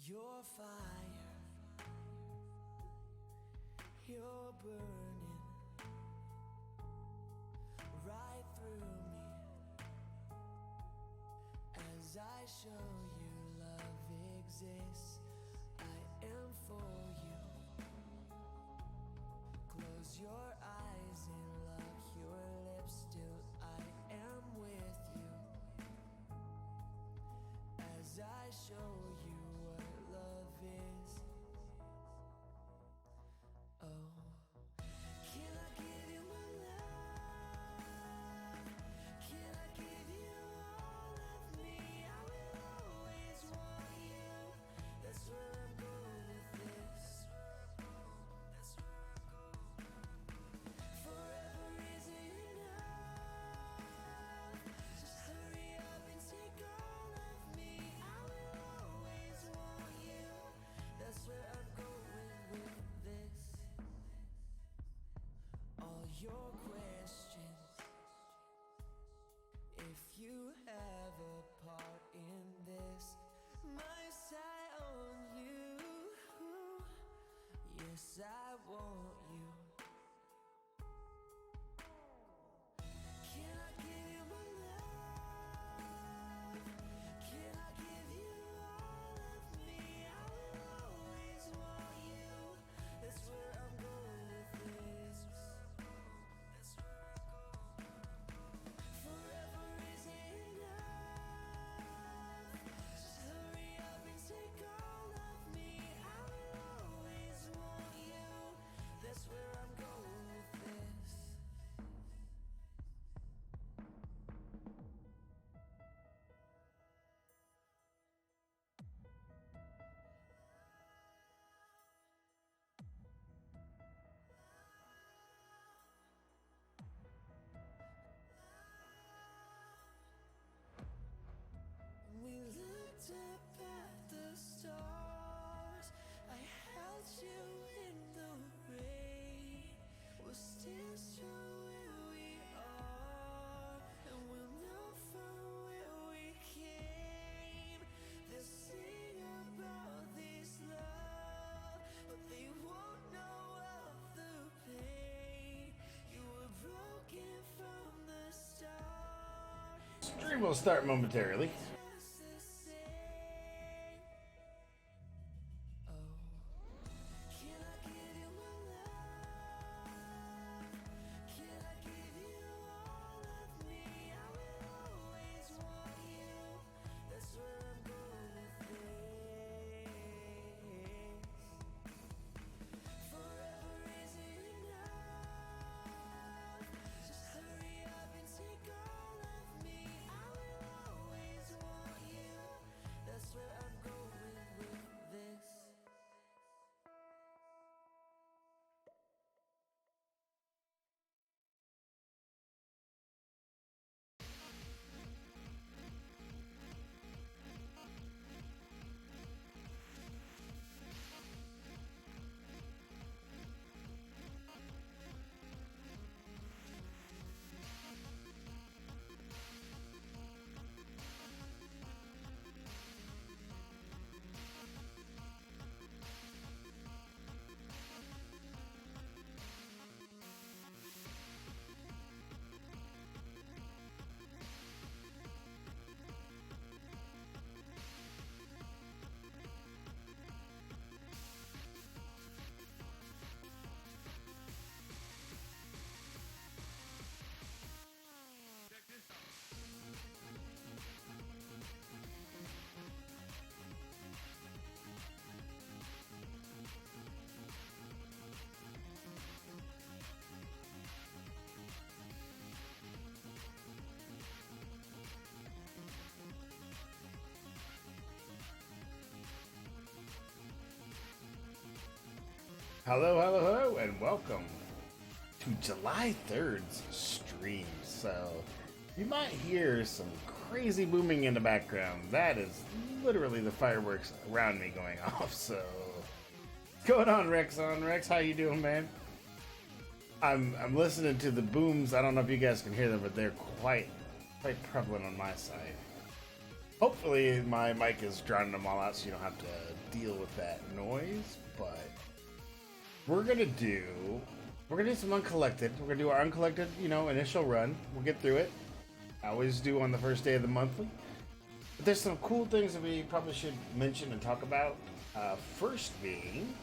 Your fire, you're burning right through me as I show you love exists. I am for you. Close your eyes and lock your lips still. I am with you as I show you what love is. Oh, can I give you my love? Can I give you all of me? I will always want you. That's where I'm going with this. That's where I'm going. Forever isn't enough. Just hurry up and take all of me. I will always want you. That's where I'm going with this. All your questions, if you have a part in this, must I own you? Yes, I want you. Can I give you my love? Can I give you all of me? I will always want you. That's where I'm going with this. That's where I'm going. Forever isn't enough. Just hurry up and take all of me. I will always want you. That's where I'm going with this. We looked up at the stars. I held you in the rain. We'll stand strong where we are, and we'll know from where we came. They'll sing about this love, but they won't know of the pain. You were broken from the start. Stream will start momentarily. That's where I'm going with this. Hello, hello, hello, and welcome to July 3rd's stream. So, you might hear some crazy booming in the background. That is literally the fireworks around me going off. So, what's going on, Rex? Rex, how you doing, man? I'm listening to the booms. I don't know if you guys can hear them, but they're quite prevalent on my side. Hopefully my mic is drowning them all out so you don't have to deal with that noise, but we're gonna do some Uncollected. We're gonna do our Uncollected, initial run. We'll get through it. I always do on the first day of the monthly. But there's some cool things that we probably should mention and talk about. First being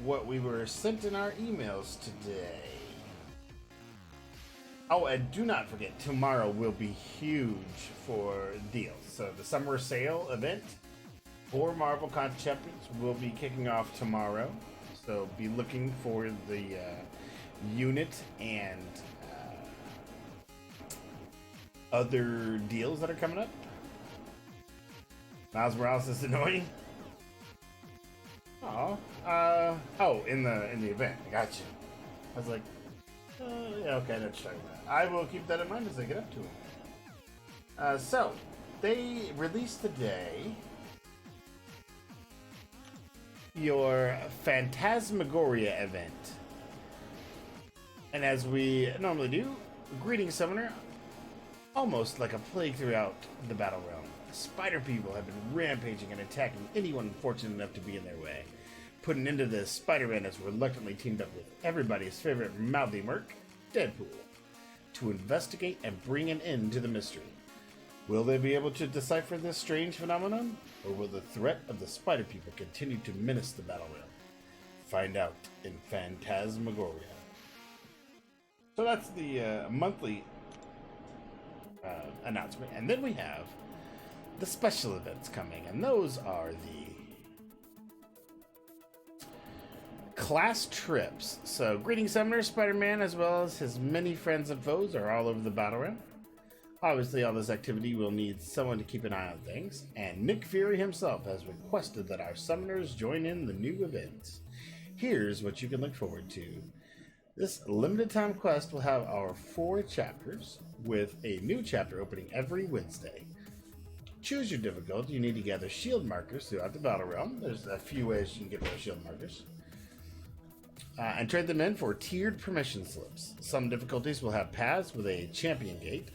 what we were sent in our emails today. Oh, and do not forget, tomorrow will be huge for deals. So the summer sale event for Marvel Con Champions will be kicking off tomorrow. So be looking for the unit and other deals that are coming up. Miles Morales is annoying. In the event. I got you. I was like, yeah, okay, I know what you're talking about. I will keep that in mind as I get up to it. So, they released today your Phantasmogoria event. And as we normally do, Greeting Summoner, almost like a plague throughout the Battle Realm. Spider people have been rampaging and attacking anyone fortunate enough to be in their way. Putting into this, Spider-Man has reluctantly teamed up with everybody's favorite mouthy merc, Deadpool, to investigate and bring an end to the mystery. Will they be able to decipher this strange phenomenon, or will the threat of the Spider people continue to menace the Battle Realm? Find out in Phantasmogoria. So that's the monthly announcement, and then we have the special events coming, and those are the class trips. So Greeting Summoner, Spider-Man, as well as his many friends and foes are all over the battle realm. Obviously, all this activity will need someone to keep an eye on things, and Nick Fury himself has requested that our summoners join in the new events. Here's what you can look forward to. This limited time quest will have our 4 chapters, with a new chapter opening every Wednesday. Choose your difficulty. You need to gather shield markers throughout the battle realm. There's a few ways you can get those shield markers. And trade them in for tiered permission slips. Some difficulties will have paths with a champion gate.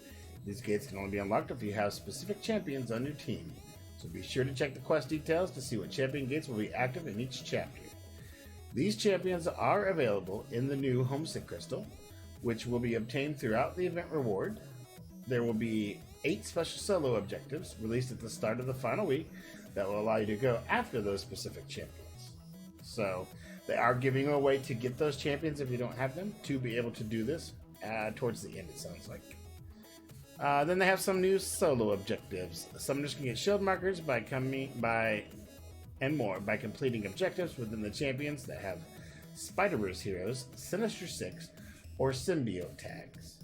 These gates can only be unlocked if you have specific champions on your team. So be sure to check the quest details to see what champion gates will be active in each chapter. These champions are available in the new Homesick Crystal, which will be obtained throughout the event reward. There will be 8 special solo objectives released at the start of the final week that will allow you to go after those specific champions. So they are giving a way to get those champions if you don't have them, to be able to do this towards the end, it sounds like. Then they have some new solo objectives. Summoners can get shield markers by completing objectives within the champions that have Spider-Verse heroes, Sinister Six, or Symbiote tags.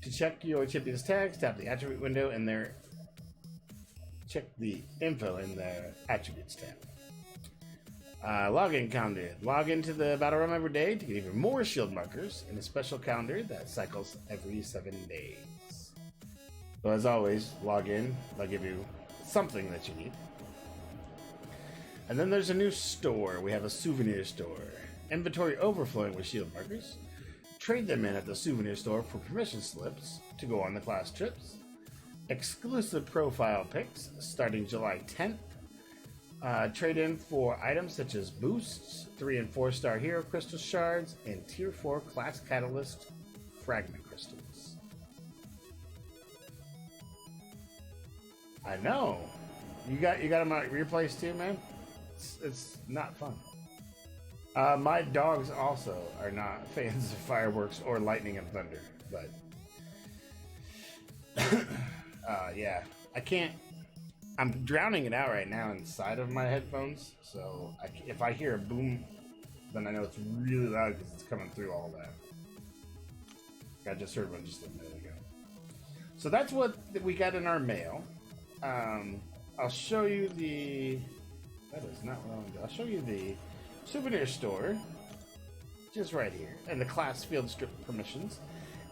To check your champion's tags, tap the attribute window and check the info in the attributes tab. Login calendar. Log into the battle room every day to get even more shield markers in a special calendar that cycles every 7 days. So as always, log in. They'll give you something that you need. And then there's a new store. We have a souvenir store. Inventory overflowing with shield markers. Trade them in at the souvenir store for permission slips to go on the class trips. Exclusive profile picks starting July 10th. Trade in for items such as boosts, 3 and 4 star hero crystal shards, and tier 4 class catalyst fragment crystals. I know. You got them at your place too, man? It's not fun. My dogs also are not fans of fireworks or lightning and thunder, but yeah, I can't. I'm drowning it out right now inside of my headphones, so if I hear a boom, then I know it's really loud because it's coming through all that. I just heard one just a minute ago. So that's what we got in our mail. I'll show you the. That is not what I want to do. I'll show you the souvenir store, just right here, and the class field strip permissions,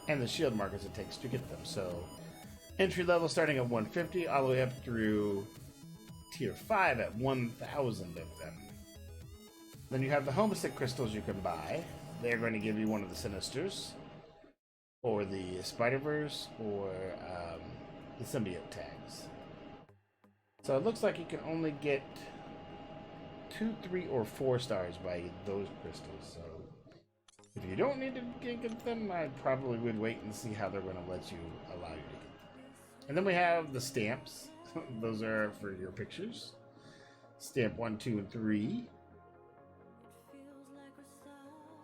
and the shield markers it takes to get them. So, entry level starting at 150, all the way up through tier 5 at 1,000 of them. Then you have the Homesick crystals you can buy. They're going to give you one of the Sinisters, or the Spider-Verse, or the symbiote tags. So it looks like you can only get 2, 3, or 4 stars by those crystals. So if you don't need to get them, I probably would wait and see how they're going to let you allow you to get them. And then we have the stamps. Those are for your pictures. Stamp 1, 2, and 3.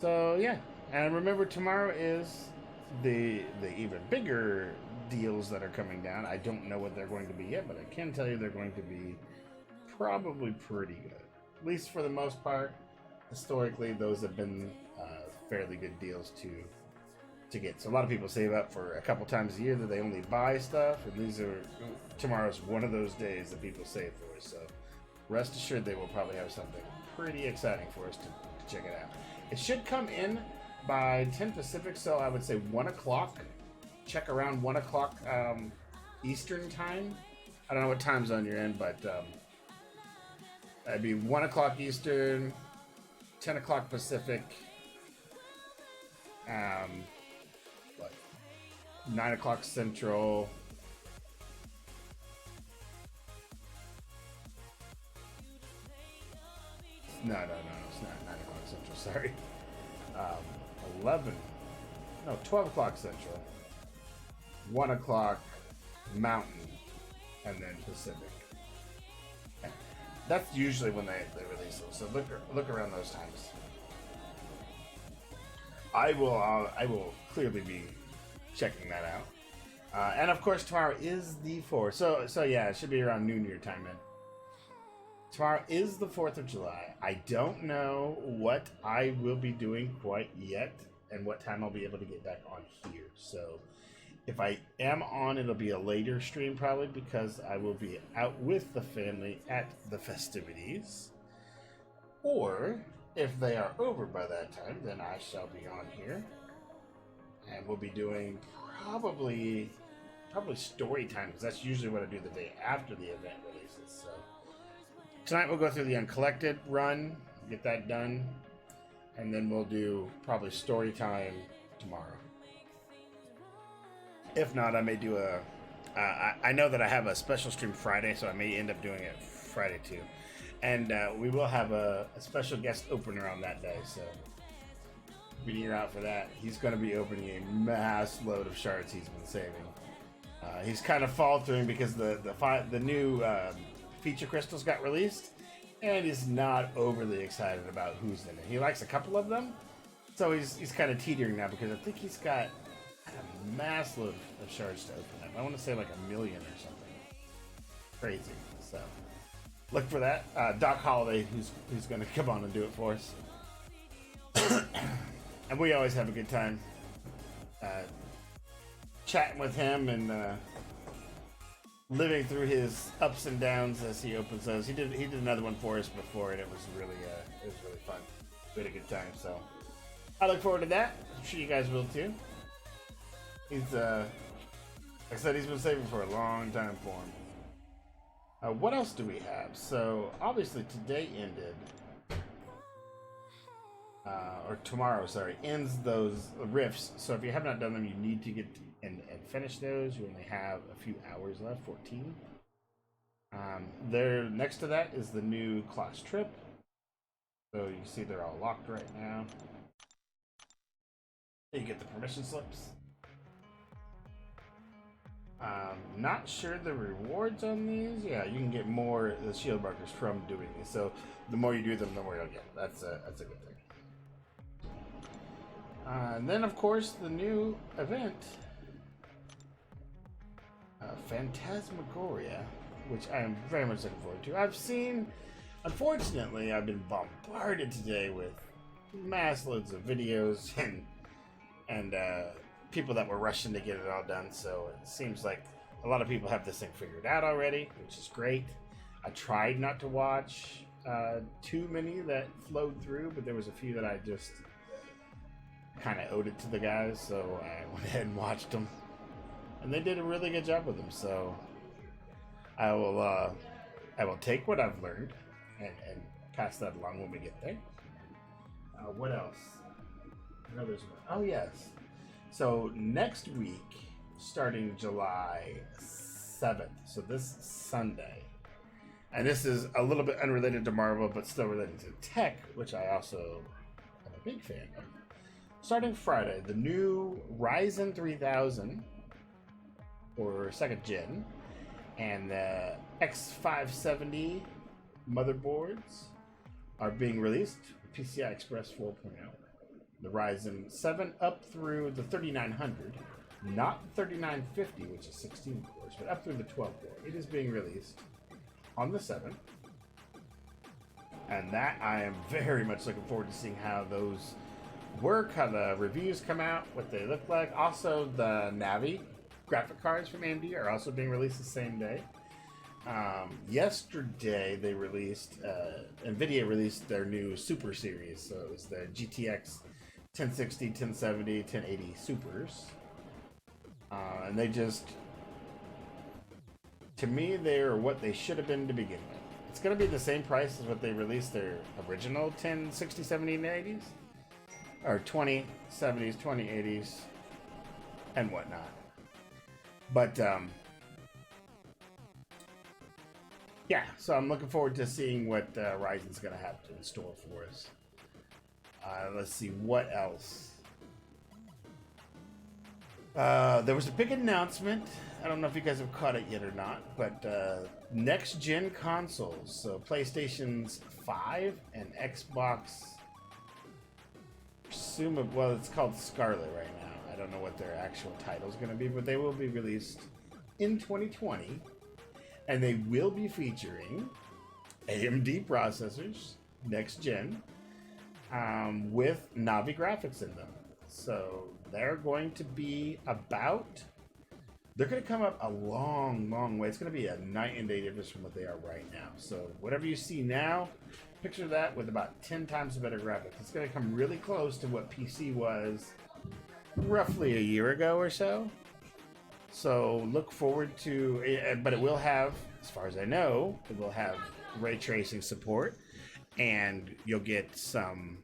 So yeah, and remember tomorrow is the even bigger deals that are coming down. I don't know what they're going to be yet, but I can tell you they're going to be probably pretty good. At least for the most part. Historically, those have been fairly good deals to get. So a lot of people save up for a couple times a year that they only buy stuff, and tomorrow's one of those days that people save for. So rest assured they will probably have something pretty exciting for us to check it out. It should come in by 10 Pacific, so I would say 1 o'clock. Check around 1 o'clock Eastern time. I don't know what time zone you're in, but that'd be 1 o'clock Eastern, 10 o'clock Pacific, 9 o'clock Central. No, it's not 9 o'clock Central, sorry. 12 o'clock Central, 1 o'clock Mountain, and then Pacific. That's usually when they release them, so look around those times. I will clearly be checking that out. And of course, tomorrow is the 4th. So yeah, it should be around noon your time then. Tomorrow is the 4th of July. I don't know what I will be doing quite yet and what time I'll be able to get back on here. So if I am on, it'll be a later stream probably because I will be out with the family at the festivities. Or if they are over by that time, then I shall be on here. And we'll be doing probably story time because that's usually what I do the day after the event releases. So tonight we'll go through the Uncollected run, get that done, and then we'll do probably story time tomorrow. If not, I may do I know that I have a special stream Friday, so I may end up doing it Friday too. And we will have a special guest opener on that day, so be near out for that. He's going to be opening a mass load of shards he's been saving. He's kind of faltering because the new feature crystals got released, and he's not overly excited about who's in it. He likes a couple of them, so he's kind of teetering now because I think he's got a mass load of shards to open up. I want to say like 1 million or something. Crazy. So look for that. Doc Holliday, who's going to come on and do it for us. And we always have a good time chatting with him and living through his ups and downs as he opens those. He did another one for us before, and it was really fun. We had a good time, so I look forward to that. I'm sure you guys will too. He's like I said, he's been saving for a long time for him. What else do we have? So obviously today ended. Or tomorrow, sorry, ends those rifts. So if you have not done them, you need to get and finish those. You only have a few hours left, 14. There, next to that is the new class trip. So you see they're all locked right now. You get the permission slips. Not sure the rewards on these. Yeah, you can get more the shield markers from doing these. So the more you do them, the more you'll get. That's a good thing. And then, of course, the new event, Phantasmogoria, which I am very much looking forward to. Unfortunately, I've been bombarded today with mass loads of videos and people that were rushing to get it all done. So it seems like a lot of people have this thing figured out already, which is great. I tried not to watch too many that flowed through, but there was a few that I just kind of owed it to the guys, so I went ahead and watched them, and they did a really good job with them. So I will take what I've learned and pass that along when we get there. What else? I know there's one. Oh yes, So next week, starting July 7th, so this Sunday, and this is a little bit unrelated to Marvel, but still related to tech, which I also am a big fan of. Starting Friday, the new Ryzen 3000, or second gen, and the X570 motherboards are being released. PCI Express 4.0. The Ryzen 7 up through the 3900, not the 3950, which is 16 cores, but up through the 12 core. It is being released on the 7th. And that I am very much looking forward to seeing how those work, how the reviews come out, what they look like. Also, the Navi graphic cards from AMD are also being released the same day. Yesterday they released, NVIDIA released their new Super series. So it was the GTX 1060, 1070, 1080 Supers. And they just, to me, they're what they should have been to begin with. It's going to be the same price as what they released their original 1060, 70, and 80s. Or 2070s, 2080s, and whatnot. But, yeah, so I'm looking forward to seeing what Ryzen's going to have in store for us. Let's see, what else? There was a big announcement. I don't know if you guys have caught it yet or not, but next-gen consoles, so PlayStation's 5 and Xbox, well, it's called Scarlet right now. I don't know what their actual title is going to be, but they will be released in 2020, and they will be featuring AMD processors, next-gen, with Navi graphics in them. So they're going to be they're going to come up a long, long way. It's going to be a night and day difference from what they are right now. So whatever you see now, picture that with about 10 times better graphics. It's going to come really close to what PC was roughly a year ago or so. So look forward to, but it will have, as far as I know, it will have ray tracing support, and you'll get some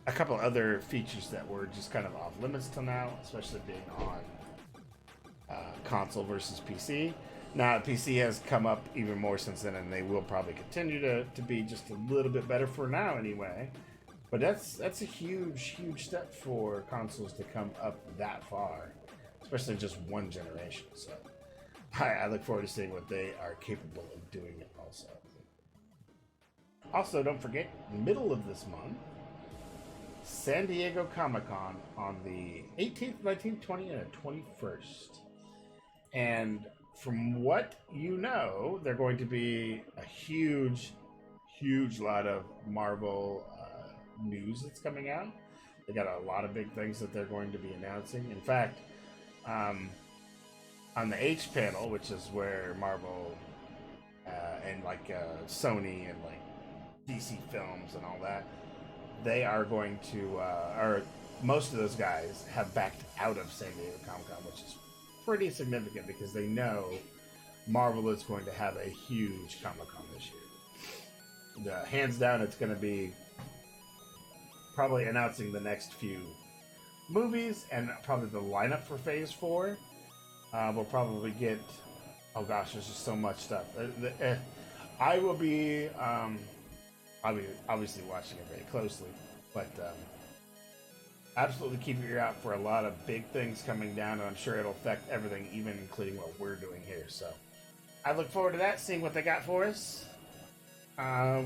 a couple other features that were just kind of off limits till now, especially being on console versus PC. Now, PC has come up even more since then, and they will probably continue to be just a little bit better for now anyway. But that's a huge, huge step for consoles to come up that far, especially in just one generation. So I look forward to seeing what they are capable of doing also. Also, don't forget, middle of this month, San Diego Comic-Con on the 18th, 19th, 20th, and 21st. And from what you know, they're going to be a huge, huge lot of Marvel news that's coming out. They got a lot of big things that they're going to be announcing. In fact, on the H panel, which is where Marvel and like Sony and like DC Films and all that, they are going to, or most of those guys have backed out of San Diego Comic-Con, which is pretty significant because they know Marvel is going to have a huge Comic-Con this year. Hands down, it's going to be probably announcing the next few movies and probably the lineup for Phase 4. We'll probably get, oh gosh, there's just so much stuff. I will be obviously watching it very closely, but absolutely keep your ear out for a lot of big things coming down, and I'm sure it'll affect everything, even including what we're doing here. So I look forward to that, seeing what they got for us.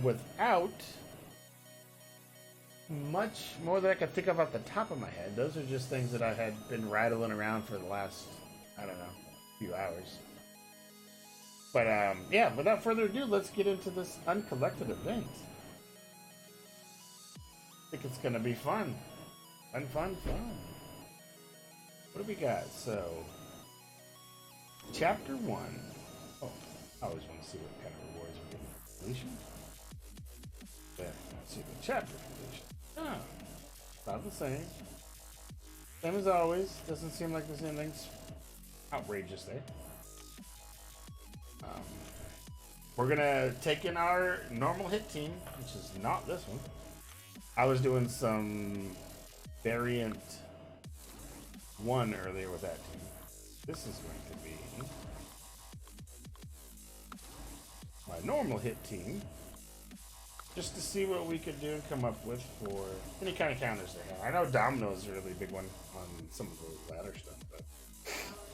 Without much more that I can think of off the top of my head, those are just things that I had been rattling around for the last, I don't know, few hours. But yeah, without further ado, let's get into this Uncollected event. I think it's gonna be fun. Fun. What do we got? So, Chapter 1. Oh, I always want to see what kind of rewards we get. Completion? Yeah, let's see the chapter completion. Ah, about the same. Same as always. Doesn't seem like there's anything outrageous there. We're gonna take in our normal hit team, which is not this one. I was doing some variant one earlier with that team. This is going to be my normal hit team, just to see what we could do and come up with for any kind of counters they have. I know Domino is a really big one on some of the ladder stuff, but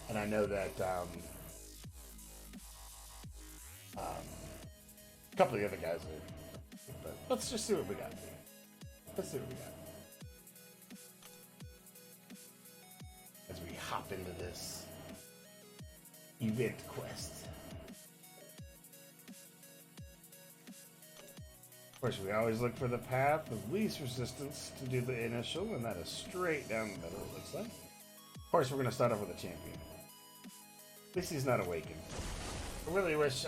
and I know that a couple of the other guys are. But let's just see what we got. Let's see what we got as we hop into this event quest. Of course, we always look for the path of least resistance to do the initial, and that is straight down the middle, it looks like. Of course, we're going to start off with a champion. At least he's not awakened. I really wish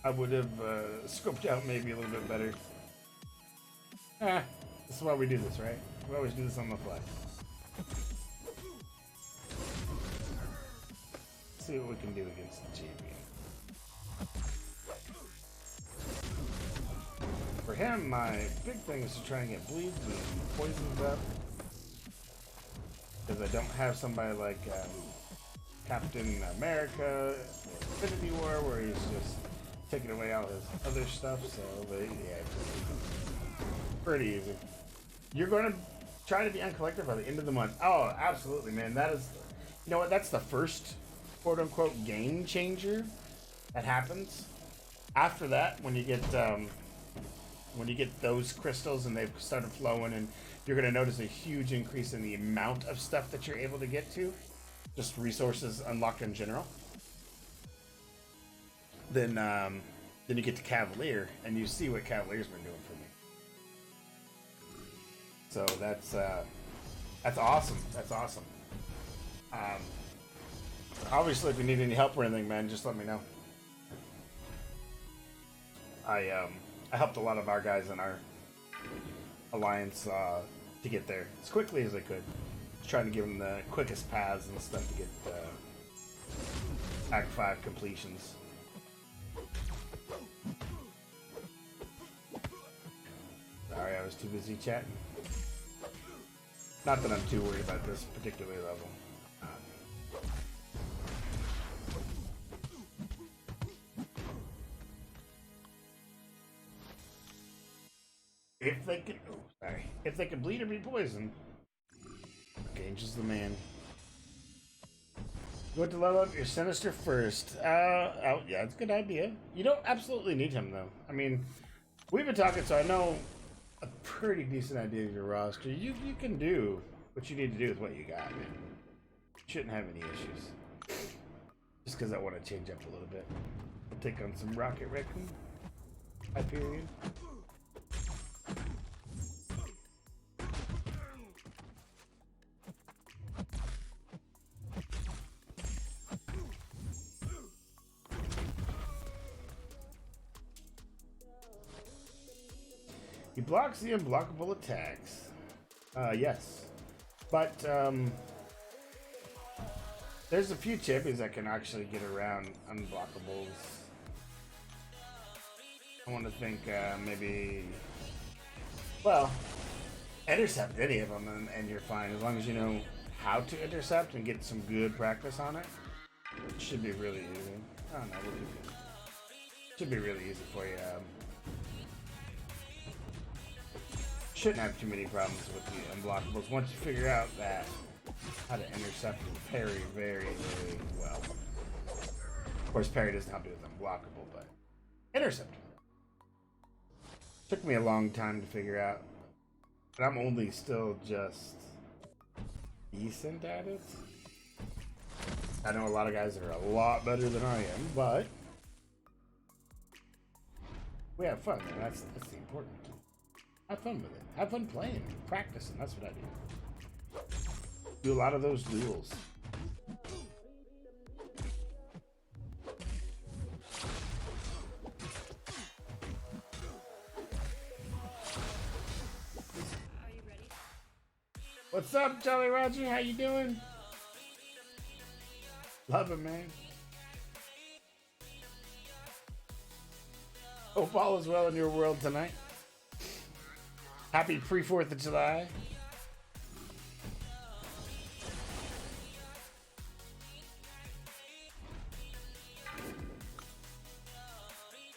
I would have scoped out maybe a little bit better. This is why we do this, right? We always do this on the fly. Let's see what we can do against the champion. For him, my big thing is to try and get bleeds and poisons up. Because I don't have somebody like Captain America or Infinity War where he's just taking away all his other stuff. So, but yeah, pretty easy. You're going to try to be Uncollected by the end of the month. Oh, absolutely, man. That is, you know what? That's the first quote unquote game changer that happens. After that, when you get those crystals and they've started flowing, and you're going to notice a huge increase in the amount of stuff that you're able to get to, just resources unlocked in general. Then you get to Cavalier, and you see what Cavalier's been doing for me. So that's awesome. That's awesome. Obviously, if you need any help or anything, man, just let me know. I helped a lot of our guys in our alliance to get there as quickly as I could. Just trying to give them the quickest paths and stuff to get Act 5 completions. Sorry, I was too busy chatting. Not that I'm too worried about this particular level. If they can bleed or be poisoned, Gage is the man. You want to level up your Sinister first. Oh, yeah, it's a good idea. You don't absolutely need him, though. I mean, we've been talking, so I know a pretty decent idea of your roster. You can do what you need to do with what you got, man. Shouldn't have any issues. Just because I want to change up a little bit. We'll take on some Rocket Raccoon. Hyperion. He blocks the unblockable attacks. Yes. But, there's a few champions that can actually get around unblockables. I want to think, maybe... Well, intercept any of them and you're fine. As long as you know how to intercept and get some good practice on it. It should be really easy. I don't know, we'll do good. Should be really easy for you. Shouldn't have too many problems with the unblockables once you figure out that how to intercept and parry very, very well. Of course, parry doesn't help you with unblockable, but intercept. Took me a long time to figure out, but I'm only still just decent at it. I know a lot of guys that are a lot better than I am, but we have fun, man. That's the important. Have fun with it. Have fun playing, practicing. That's what I do. Do a lot of those duels. What's up, Jolly Roger? How you doing? Love it, man. Hope all is well in your world tonight. Happy pre-4th of July.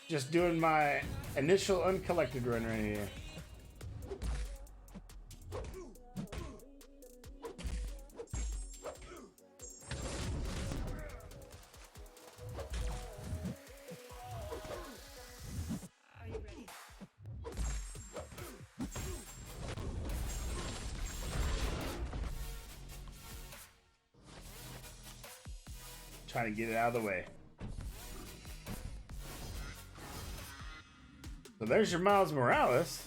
Just doing my initial Uncollected run right here. Trying to get it out of the way. So there's your Miles Morales.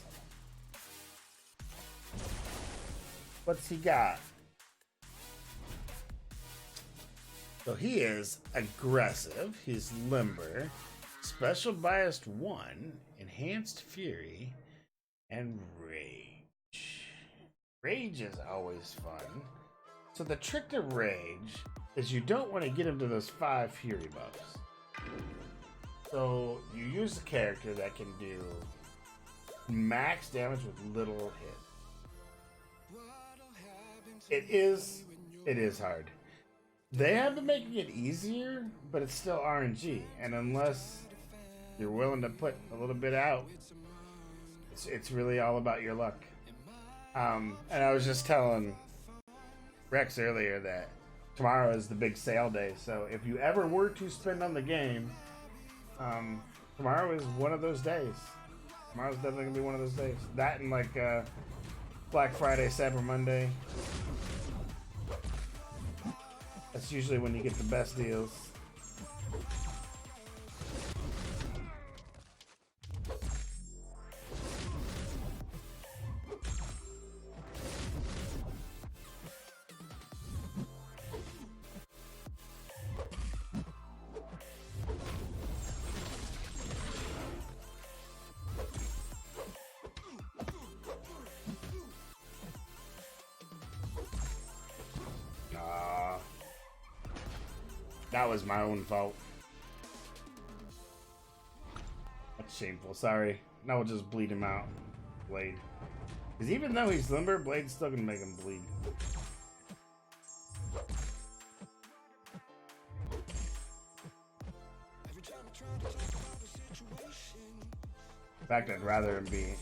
What's he got? So he is aggressive, he's limber, special biased 1, enhanced fury, and rage. Rage is always fun. So the trick to rage is you don't want to get him to those 5 fury buffs. So you use a character that can do max damage with little hit. It is hard. They have been making it easier, but it's still RNG. And unless you're willing to put a little bit out, it's really all about your luck. And I was just telling Rex earlier that tomorrow is the big sale day. So if you ever were to spend on the game, tomorrow is one of those days. Tomorrow's definitely gonna be one of those days. That and like Black Friday, Cyber Monday. That's usually when you get the best deals. That was my own fault. That's shameful. Sorry. Now we'll just bleed him out. Blade. Because even though he's limber, Blade's still gonna make him bleed. In fact, I'd rather him be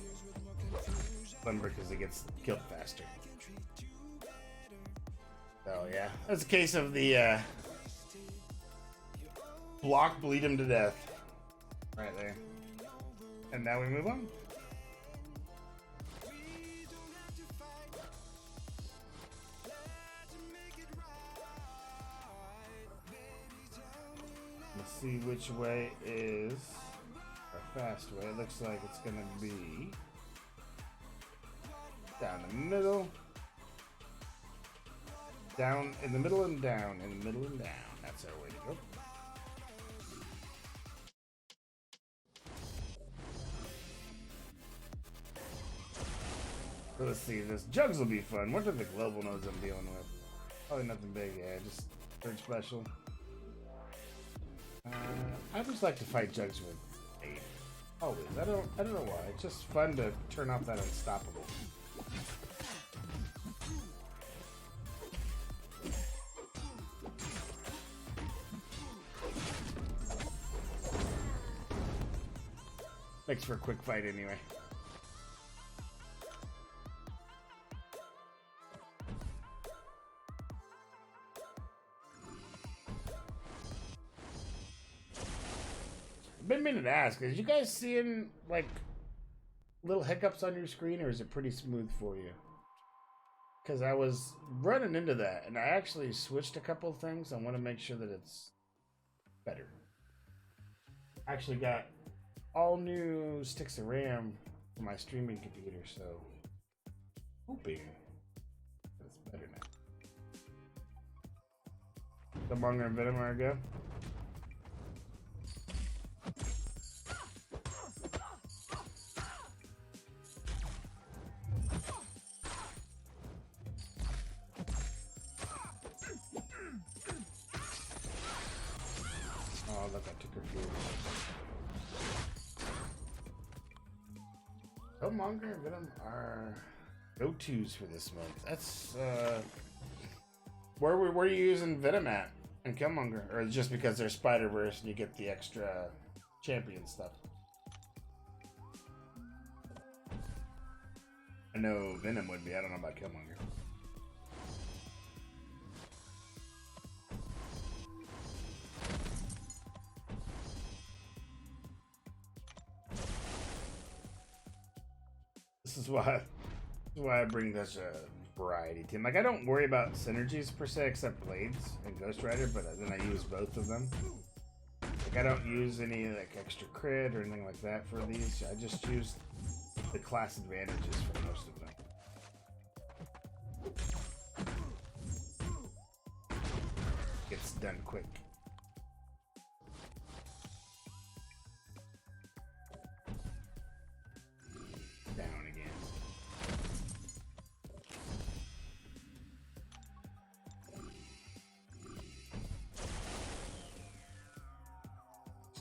limber because he gets killed faster. So yeah, that's a case of the block, bleed him to death. Right there. And now we move on. Let's see which way is our fast way. It looks like it's gonna be down the middle. Down in the middle and down, in the middle and down. That's our way to go. So let's see, this Jugs will be fun. What are the global nodes I'm dealing with? Probably nothing big, yeah, just third special. I always like to fight Jugs with 8. Always. I don't know why. It's just fun to turn off that unstoppable. Makes for a quick fight anyway. I've been meaning to ask, is you guys seeing like little hiccups on your screen, or is it pretty smooth for you? Because I was running into that, and I actually switched a couple of things. I want to make sure that it's better. I actually got all new sticks of RAM for my streaming computer, so hoping that it's better now. The Monger and Venomer go. Oh, look, I took her fuel. Oh, Killmonger and Venom are go-tos for this month. That's where are you using Venom at and Killmonger, or just because they're Spider-Verse and you get the extra champion stuff? I know Venom would be. I don't know about Killmonger. This is why I bring such a variety team. Like, I don't worry about synergies per se, except Blades and Ghost Rider, but then I use both of them. Like, I don't use any like extra crit or anything like that for these. I just use the class advantages for most of them. Gets done quick. Down again.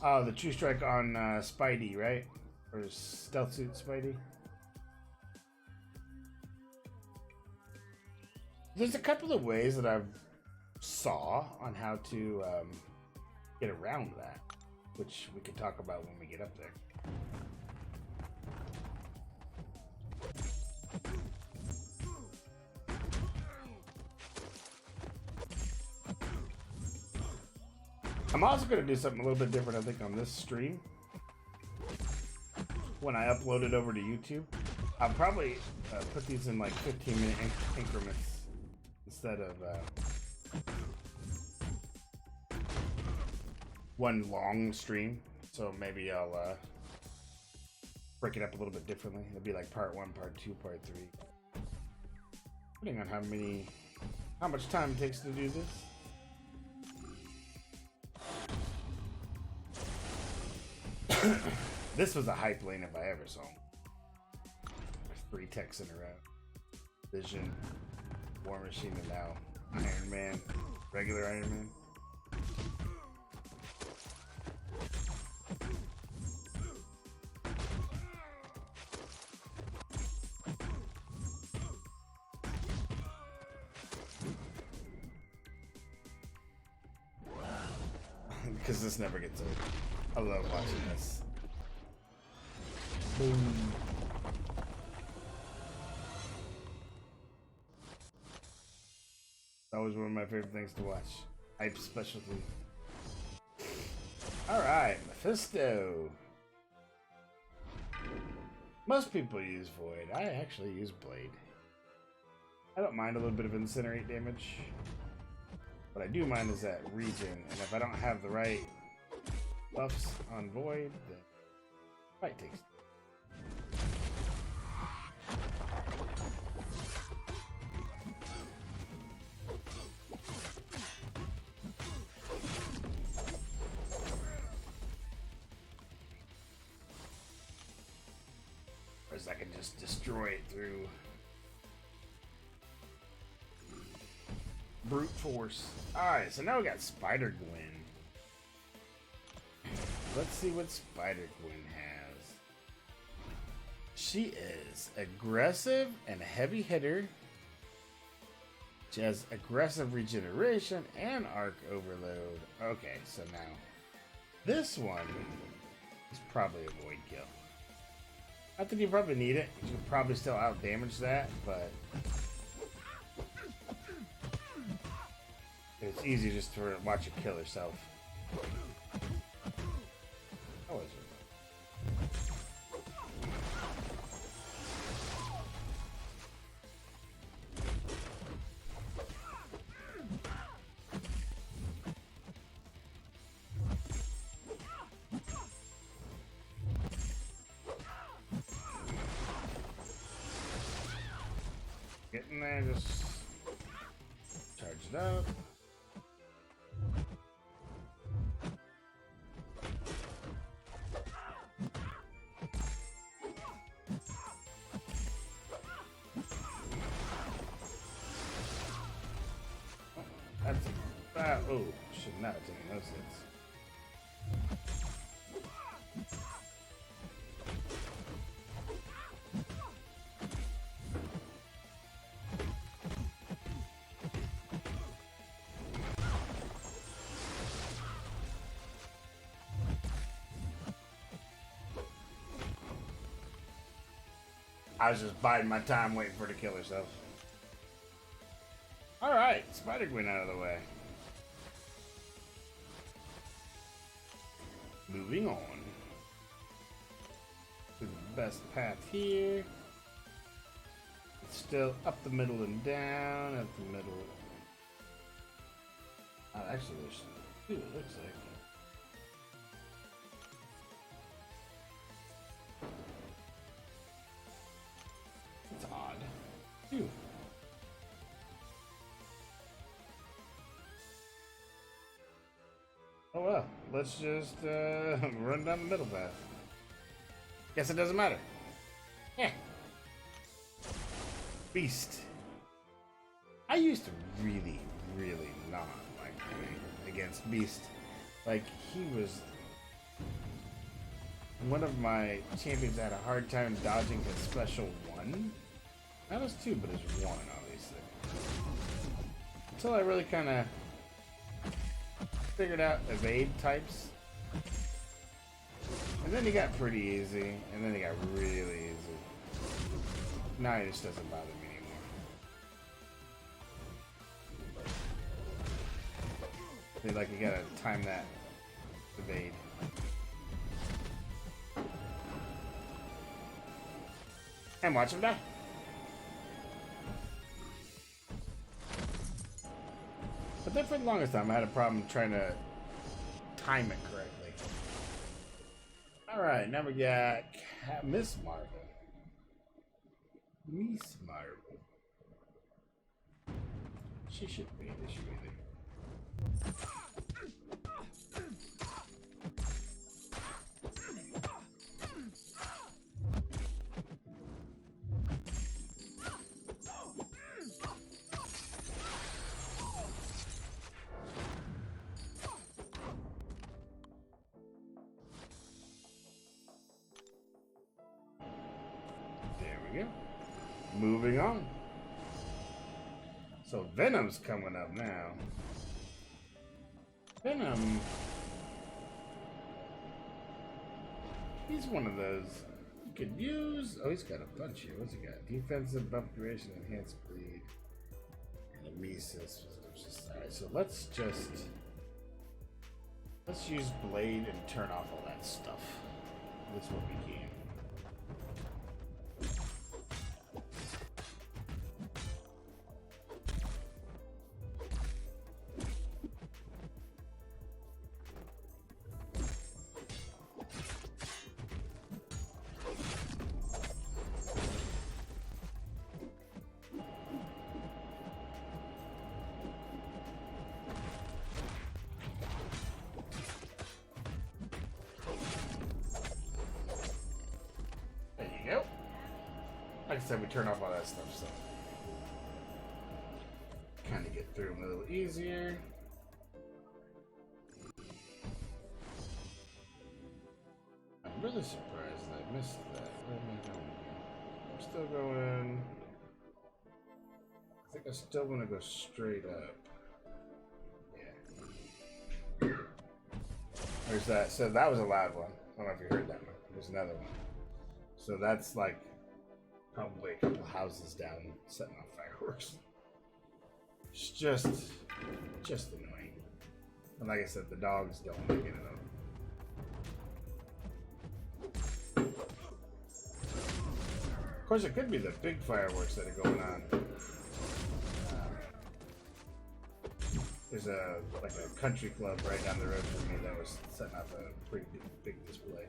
Oh, the True Strike on Spidey, right? Or Stealth Suit Spidey? There's a couple of ways that I've saw on how to get around that, which we can talk about when we get up there. I'm also going to do something a little bit different, I think, on this stream. When I upload it over to YouTube, I'll probably put these in like 15-minute increments instead of one long stream. So maybe I'll break it up a little bit differently. It'll be like part 1, part 2, part 3. Depending on how much time it takes to do this. This was a hype lane if I ever saw them. There's 3 techs in a row. Vision, War Machine, and now Iron Man. Regular Iron Man. Because this never gets over. I love watching this. Boom. Always one of my favorite things to watch. Hype specialty. Alright, Mephisto. Most people use Void. I actually use Blade. I don't mind a little bit of incinerate damage. What I do mind is that regen, and if I don't have the right buffs on Void, then fight takes. Whereas I can just destroy it through brute force. Alright, so now we got Spider-Gwen. Let's see what Spider-Gwen has. She is aggressive and a heavy hitter. She has aggressive regeneration and arc overload. Okay, so now this one is probably a void kill. I think you probably need it. You can probably still out damage that, but it's easy just to watch it kill herself. How is it? Get in there, just charge it up. That's oh, should not have taken those hits. I was just biding my time waiting for her to kill herself. Alright, Spider Gwen out of the way. Moving on. To the best path here. It's still up the middle and down, up the middle. Oh, actually, there's two, it looks like. It's odd. Two. Oh well, let's just run down the middle path. Guess it doesn't matter. Yeah. Beast. I used to really not like playing against Beast. Like, he was one of my champions that had a hard time dodging his special one. Not his two, but his one, obviously. Until I really kind of figured out evade types. And then he got pretty easy, and then he got really easy. Now he just doesn't bother me anymore. Like, you gotta time that evade. And watch him die. But then for the longest time, I had a problem trying to time it correctly. Alright, now we got Miss Marvel. Miss Marvel. She should be there, she be there. Moving on. So Venom's coming up now. Venom. He's one of those you could use. Oh, he's got a bunch here. What's he got? Defensive, buff duration, enhanced bleed, and a resist. Alright, so let's use blade and turn off all that stuff. That's what we can. Like I said, we turn off all that stuff, so kind of get through them a little easier. I'm really surprised that I missed that. Where am I going here? I'm still going. I think I still want to go straight up. Yeah. There's that. So that was a loud one. I don't know if you heard that one. There's another one. So that's like probably a couple houses down setting off fireworks. It's just annoying. And like I said, the dogs don't make it enough. Of course, it could be the big fireworks that are going on. There's a country club right down the road from me that was setting off a pretty big display.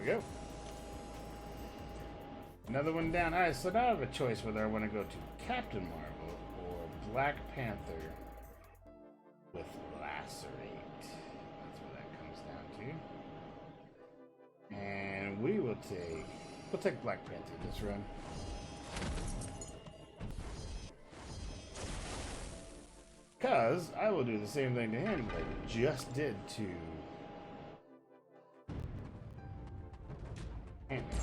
Go. Another one down. Alright, so now I have a choice whether I want to go to Captain Marvel or Black Panther with Lacerate. That's what that comes down to. And we'll take Black Panther this run. Because I will do the same thing to him that I just did to Ant-Man.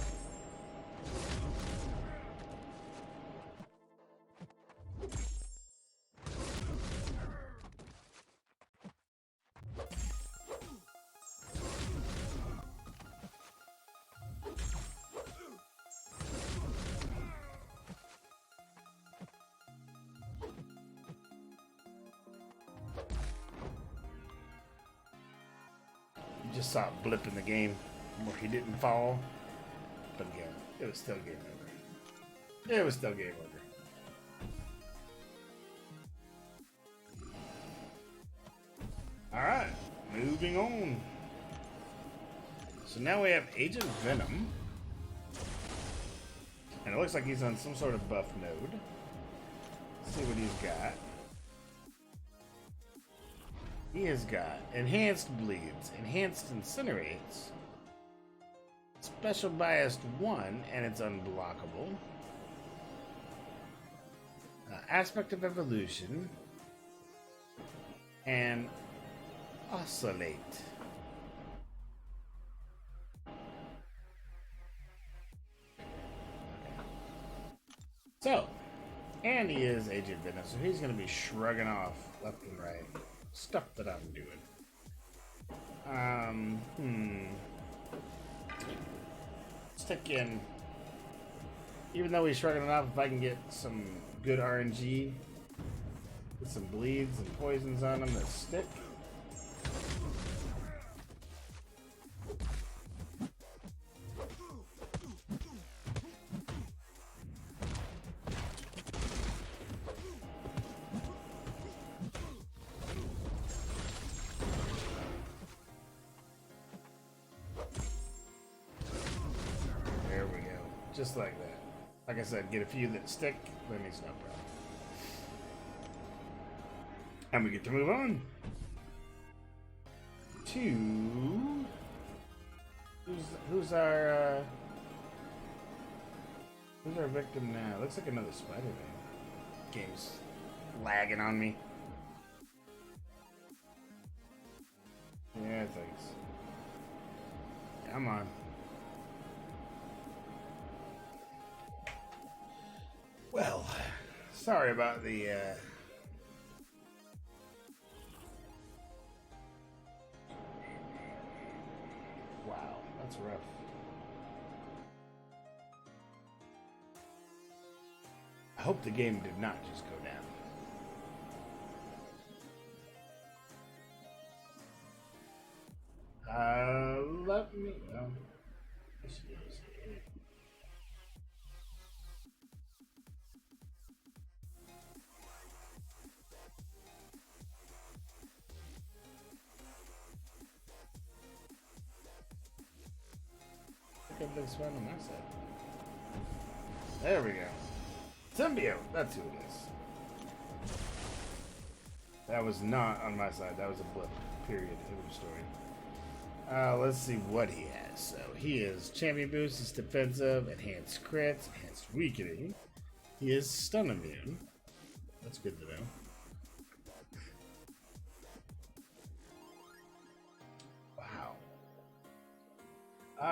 You just saw a blip in the game where he didn't fall. But again, it was still game over. It was still game over. Alright, moving on. So now we have Agent Venom. And it looks like he's on some sort of buff node. Let's see what he's got. He has got Enhanced Bleeds, Enhanced Incinerates, Special Biased 1, and it's unblockable. Aspect of Evolution, and Oscillate. So, and he is Agent Venom, so he's going to be shrugging off left and right stuff that I'm doing. Stick in. Even though he's shrugging it off, if I can get some good RNG, get some bleeds and poisons on him that stick. Just like that. Like I said, get a few that stick, then he's no problem. And we get to move on to who's our victim now? Looks like another Spider-Man. Game's lagging on me. Yeah, thanks. Come on. Well, sorry about the wow, that's rough. I hope the game did not just go down. Let me everything's fine on that side. There we go. Symbiote, that's who it is. That was not on my side. That was a blip. Period. End of story. Let's see what he has. So he is champion boost, he's defensive, enhanced crits, enhanced weakening. He is stun immune. That's good to know.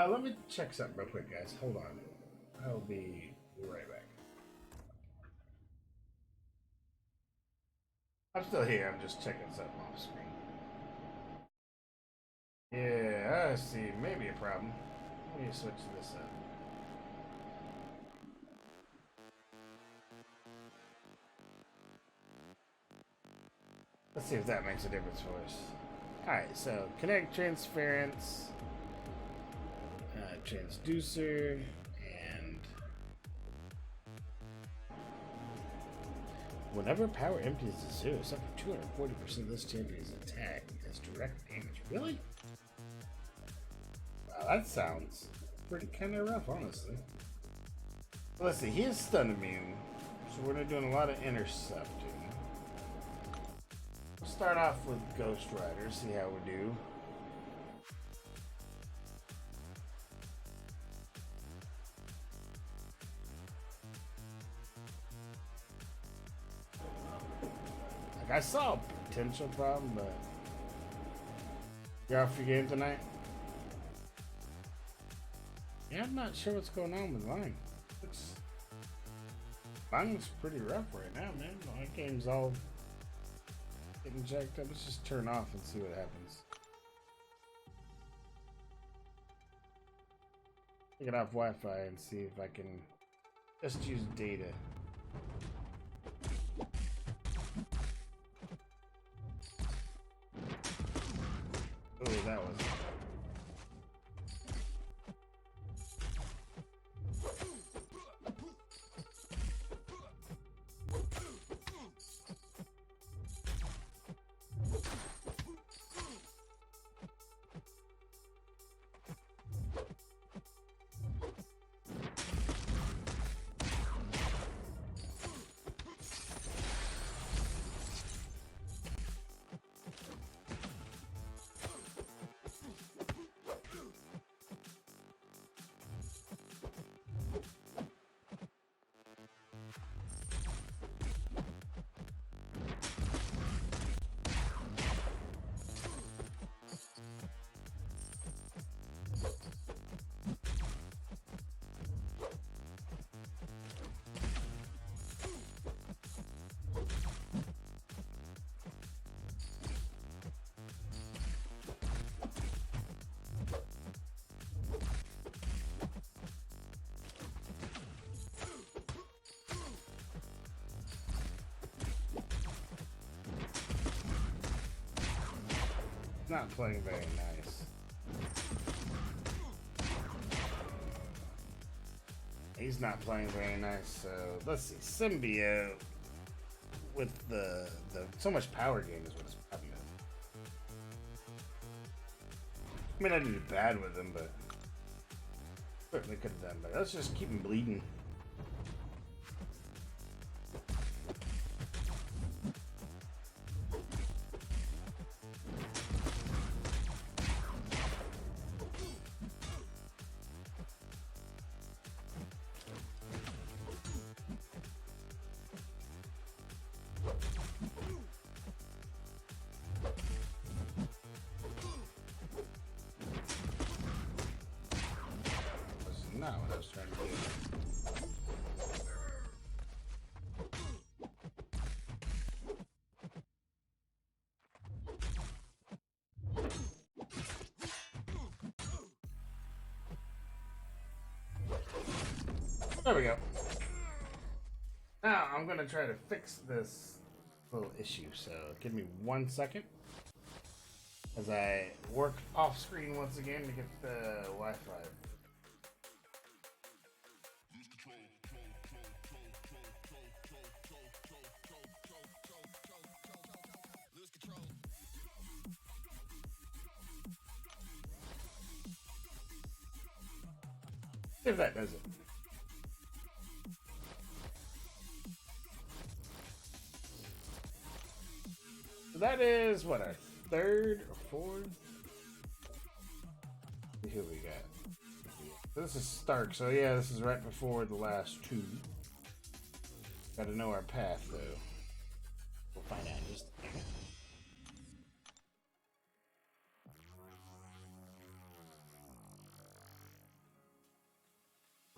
Let me check something real quick, guys. Hold on. I'll be right back. I'm still here. I'm just checking something off screen. Yeah, I see. Maybe a problem. Let me switch this up. Let's see if that makes a difference for us. Alright, so connect transference. Transducer, and whenever power empties to zero, suffer 240% of this champion's attack as direct damage. Really? Wow, that sounds pretty kind of rough, honestly. Well, let's see, he is stun immune, so we're doing a lot of intercepting. We'll start off with Ghost Rider, see how we do. Like, I saw a potential problem, but you're off your game tonight? Yeah, I'm not sure what's going on with mine. Mine looks pretty rough right now, man. My game's all getting jacked up. Let's just turn off and see what happens. Take it off Wi-Fi and see if I can just use data. Oh, that was... not playing very nice. He's not playing very nice, so let's see. Symbiote with the so much power gain is what his problem is. I mean, I did bad with him, but certainly could have done better. Let's just keep him bleeding. Not what I was trying to do. There we go. Now I'm gonna try to fix this little issue, so give me 1 second as I work off screen once again to get the Wi-Fi. If that does it. So that is what, our third or fourth? Here we got. This is Stark, so yeah, this is right before the last two. Gotta know our path though. We'll find out in just a minute.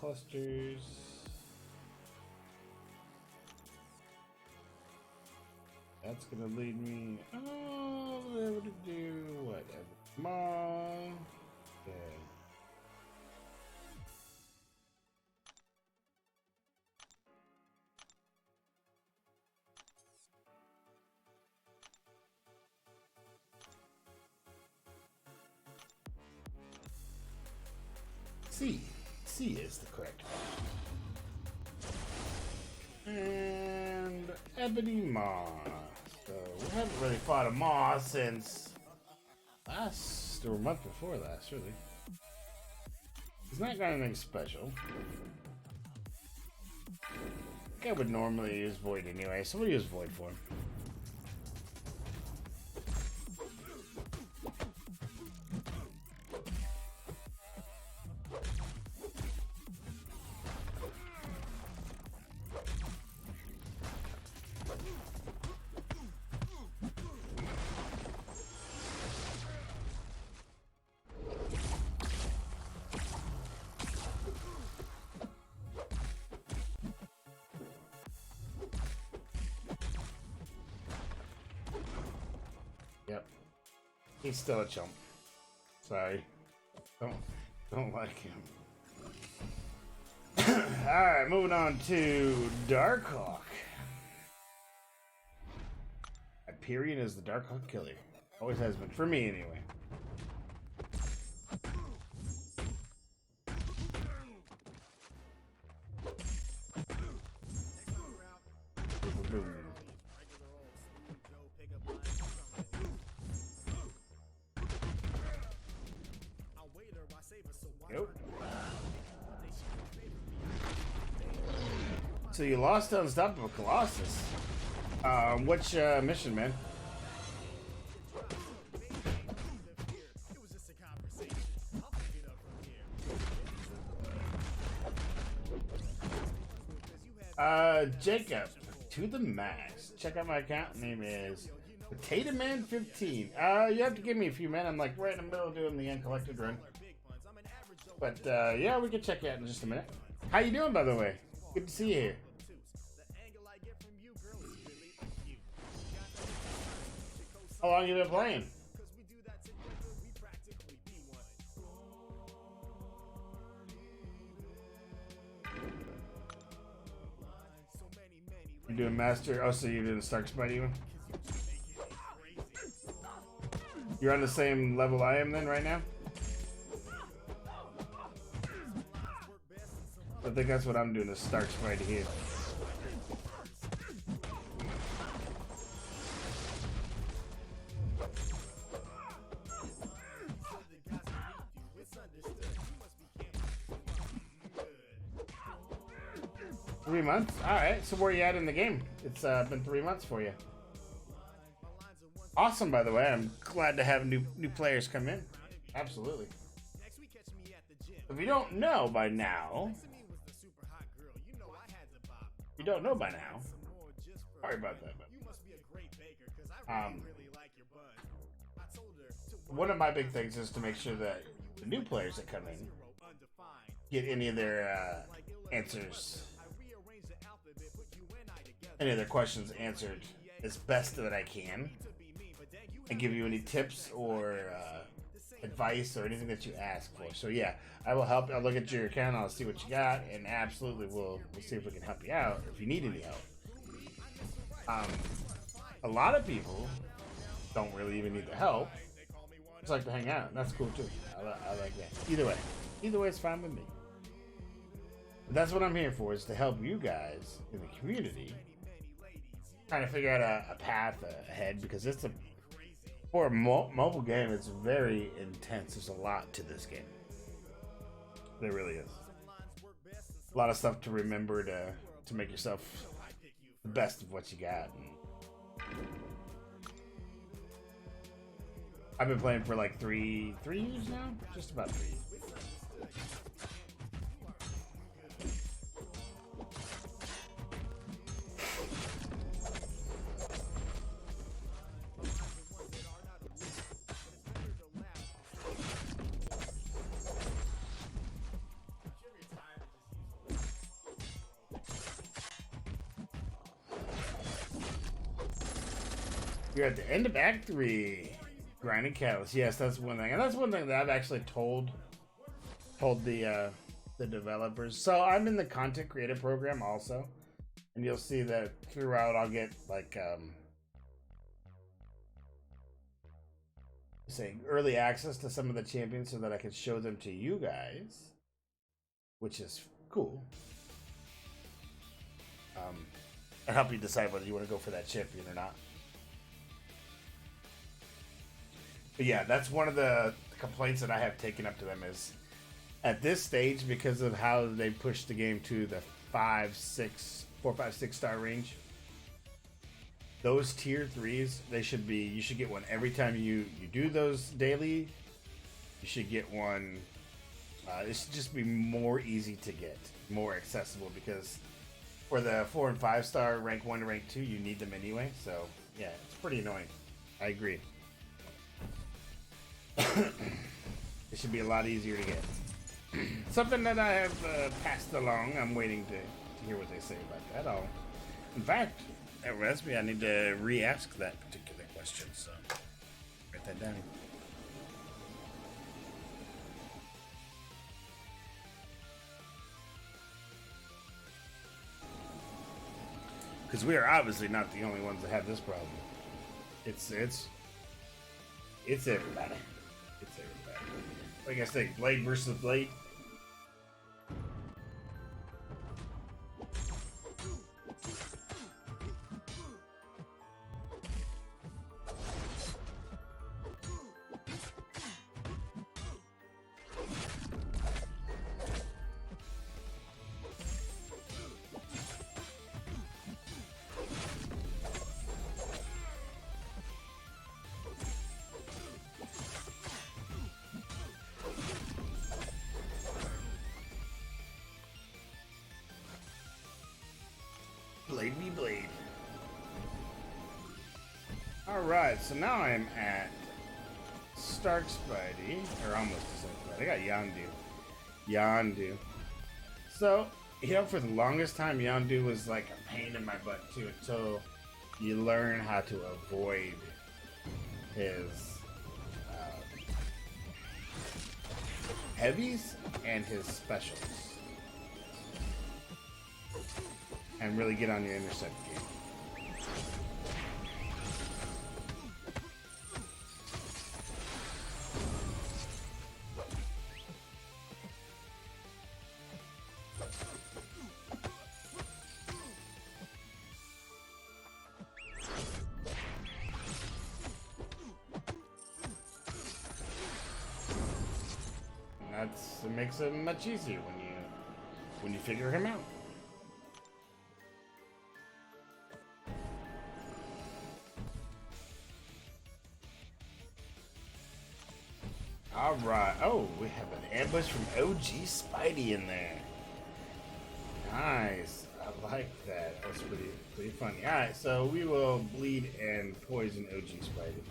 Clusters. That's gonna lead me all over to do whatever. Come on. Okay. C is the correct one. And Ebony Maw. So we haven't really fought a Maw since last or a month before last, really. He's not got anything special. I think I would normally use Void anyway, so we'll use Void for him. He's still a chump. Sorry. Don't like him. Alright, moving on to Darkhawk. Hyperion is the Darkhawk killer. Always has been. For me, anyway. Nope. So you lost to Unstoppable Colossus. Which mission, man? Jacob, to the max. Check out my account. Name is Potato Man 15. You have to give me a few, man. I'm like right in the middle of doing the Uncollected run. But yeah, we can check you out in just a minute. How you doing, by the way? Good to see you here. How long you been playing? You're doing Master. Oh, so you're doing the Stark Spidey one? You're on the same level I am then, right now? I think that's what I'm doing, the Stark Spidey here. Three months? Alright, so where are you at in the game? It's been 3 months for you. Awesome, by the way. I'm glad to have new players come in. Absolutely. If you don't know by now... You don't know by now. Sorry about that. One of my big things is to make sure that the new players that come in get any of their answers, any of their questions answered as best that I can, and give you any tips or advice or anything that you ask for. So yeah, I will help. I'll look at your account, I'll see what you got, and absolutely we'll see if we can help you out if you need any help. A lot of people don't really even need the help. Just like to hang out, and that's cool too. I like that. Either way it's fine with me. But that's what I'm here for, is to help you guys in the community trying to figure out a path ahead, because it's for a mobile game, it's very intense. There's a lot to this game. There really is. A lot of stuff to remember to make yourself the best of what you got. And I've been playing for like three years now? Just about 3 years. You're at the end of Act 3. Grinding Catalyst. Yes, that's one thing. And that's one thing that I've actually told the developers. So I'm in the content creator program also. And you'll see that throughout I'll get like say early access to some of the champions so that I can show them to you guys, which is cool. And help you decide whether you want to go for that champion or not. But yeah, that's one of the complaints that I have taken up to them is at this stage, because of how they pushed the game to the 4, 5, 6 star range. Those tier 3s, you should get one every time you do those daily. You should get one. It should just be more easy to get, more accessible, because for the 4 and 5 star rank 1 to rank 2, you need them anyway. So yeah, it's pretty annoying. I agree. It should be a lot easier to get. Something that I have passed along. I'm waiting to hear what they say about that. In fact, at Raspberry, I need to re-ask that particular question. So write that down. Because we are obviously not the only ones that have this problem. It's everybody. It's everybody. Like I say, blade versus blade. Blade me blade. Alright, so now I'm at Stark Spidey, or almost to Stark Spidey. I got Yondu. So, for the longest time, Yondu was like a pain in my butt too, until you learn how to avoid his heavies and his specials. And really get on your intercept game. And it makes it much easier when you figure him out. Alright. Oh, we have an ambush from OG Spidey in there. Nice. I like that. That was pretty funny. Alright, so we will bleed and poison OG Spidey.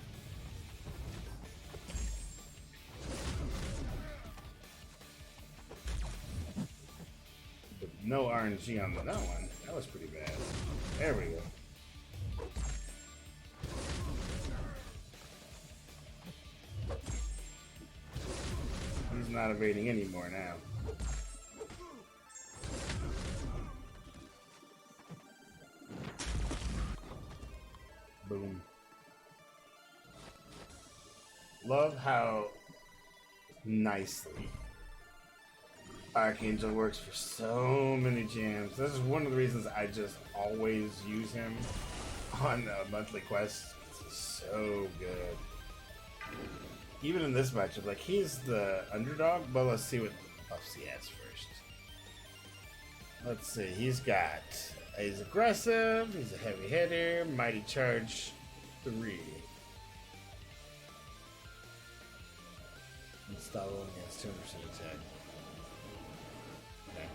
But no RNG on that one. That was pretty bad. There we go. He's not evading anymore now. Boom. Love how nicely Archangel works for so many jams. This is one of the reasons I just always use him on monthly quests. It's so good. Even in this matchup, like, he's the underdog, but let's see what buffs he has first. Let's see, he's aggressive, he's a heavy hitter, mighty charge 3. Unstoppable against 200% attack. Okay.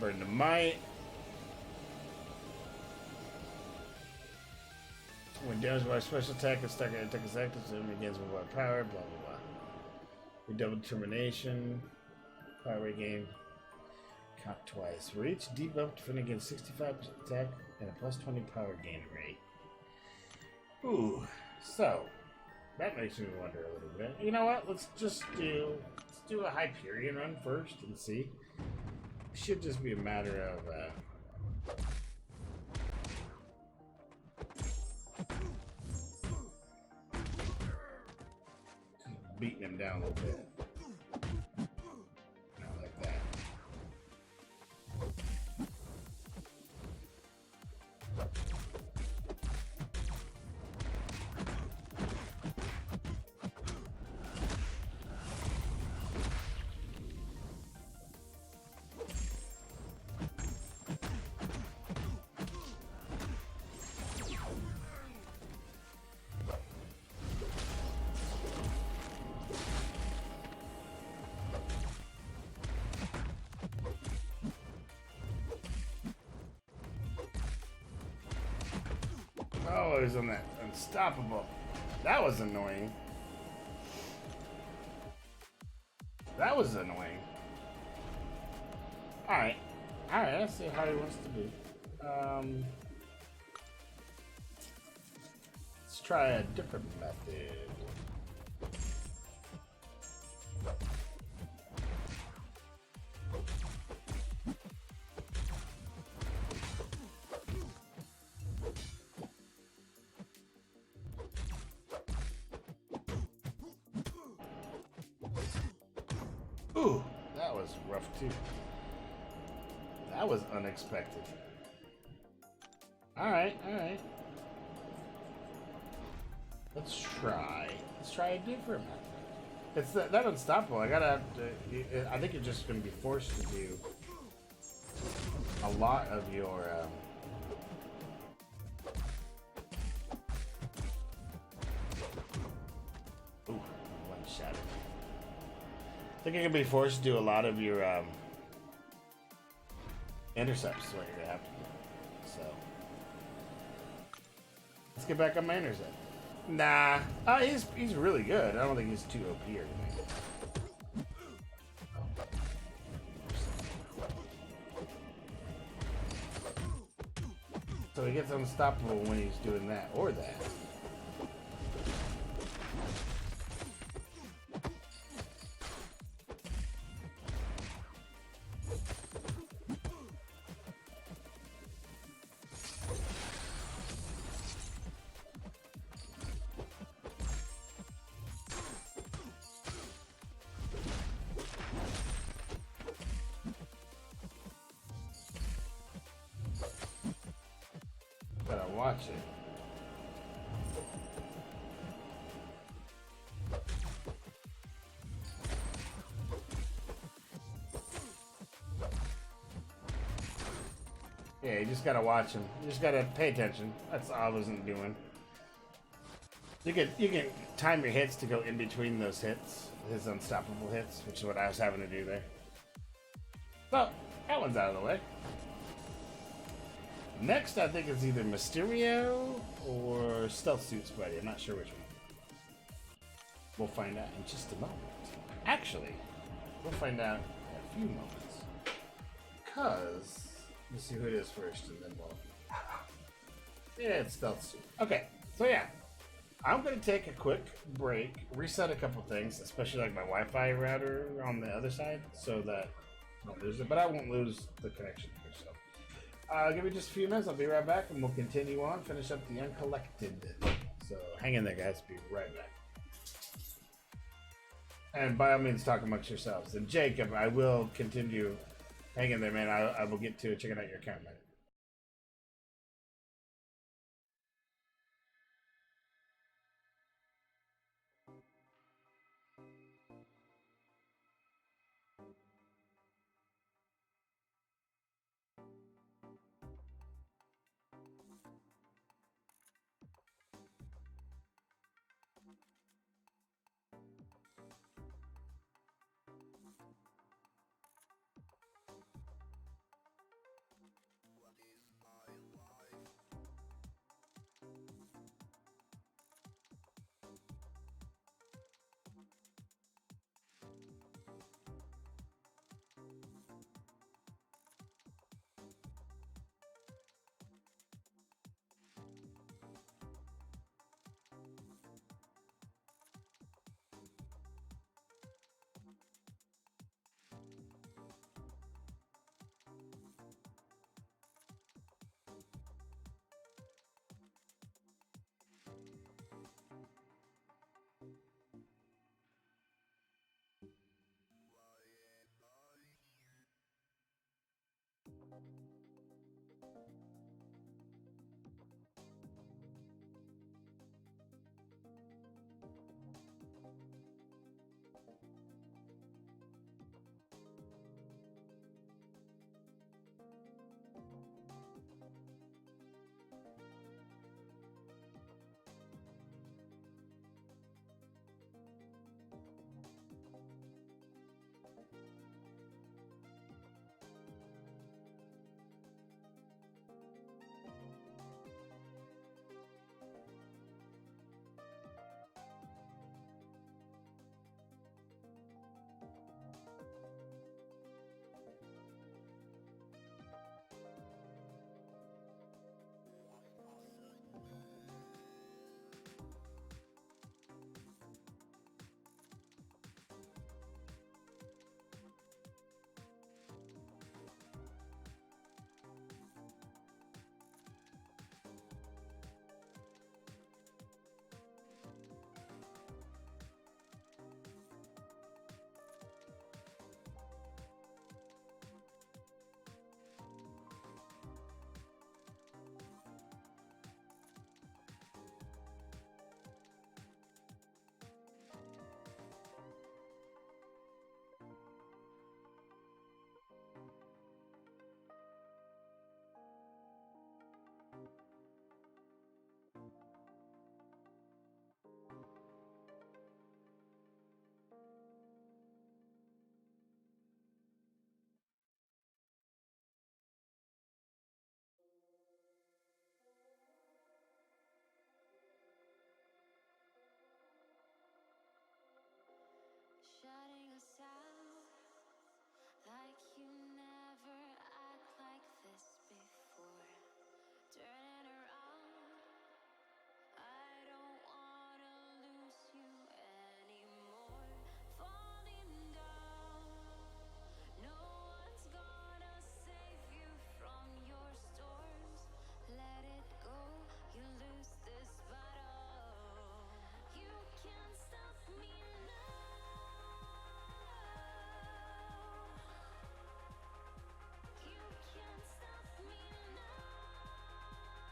Burden of might. When damaged by a special attack, it's stuck at attack is active, so it begins with what power, blah blah blah. Redouble determination, power regain, count twice. For each debuff, defend against 65% attack and a plus 20 power gain rate. Ooh, so that makes me wonder a little bit. You know what? Let's do a Hyperion run first and see. It should just be a matter of beating him down a little bit. Not like that. Oh, he's on that unstoppable. That was annoying. That was annoying. Alright. Alright, let's see how he wants to do. Let's try a different method. Ooh, that was rough too. That was unexpected. Alright, alright. Let's try a different method. It's that unstoppable. I gotta have to, I think you're just gonna be forced to do a lot of your ooh, one shot. I think you're gonna be forced to do a lot of your intercepts is what you're gonna have to do. So let's get back on my intercept. Nah, he's really good. I don't think he's too OP or anything. So he gets unstoppable when he's doing that or that. Gotta watch it. Yeah, you just gotta watch him. You just gotta pay attention. That's all I wasn't doing. You can time your hits to go in between those hits, his unstoppable hits, which is what I was having to do there. So that one's out of the way. Next, I think it's either Mysterio or Stealth Suit Spidey. I'm not sure which one. We'll find out in just a moment. Actually, we'll find out in a few moments. Because, let's see who it is first, and then we'll... Yeah, it's Stealth Suit. Okay, so yeah. I'm going to take a quick break, reset a couple things, especially like my Wi-Fi router on the other side, so that I don't lose it, but I won't lose the connection here, so... give me just a few minutes. I'll be right back, and we'll continue on. Finish up the Uncollected. So hang in there, guys. Be right back. And by all means, talk amongst yourselves. And Jacob, I will continue. Hang in there, man. I will get to checking out your account, man. turning around. I don't wanna lose you anymore. Falling down. No one's gonna save you from your storms. Let it go. You lose this battle. You can't stop me now. You can't stop me now.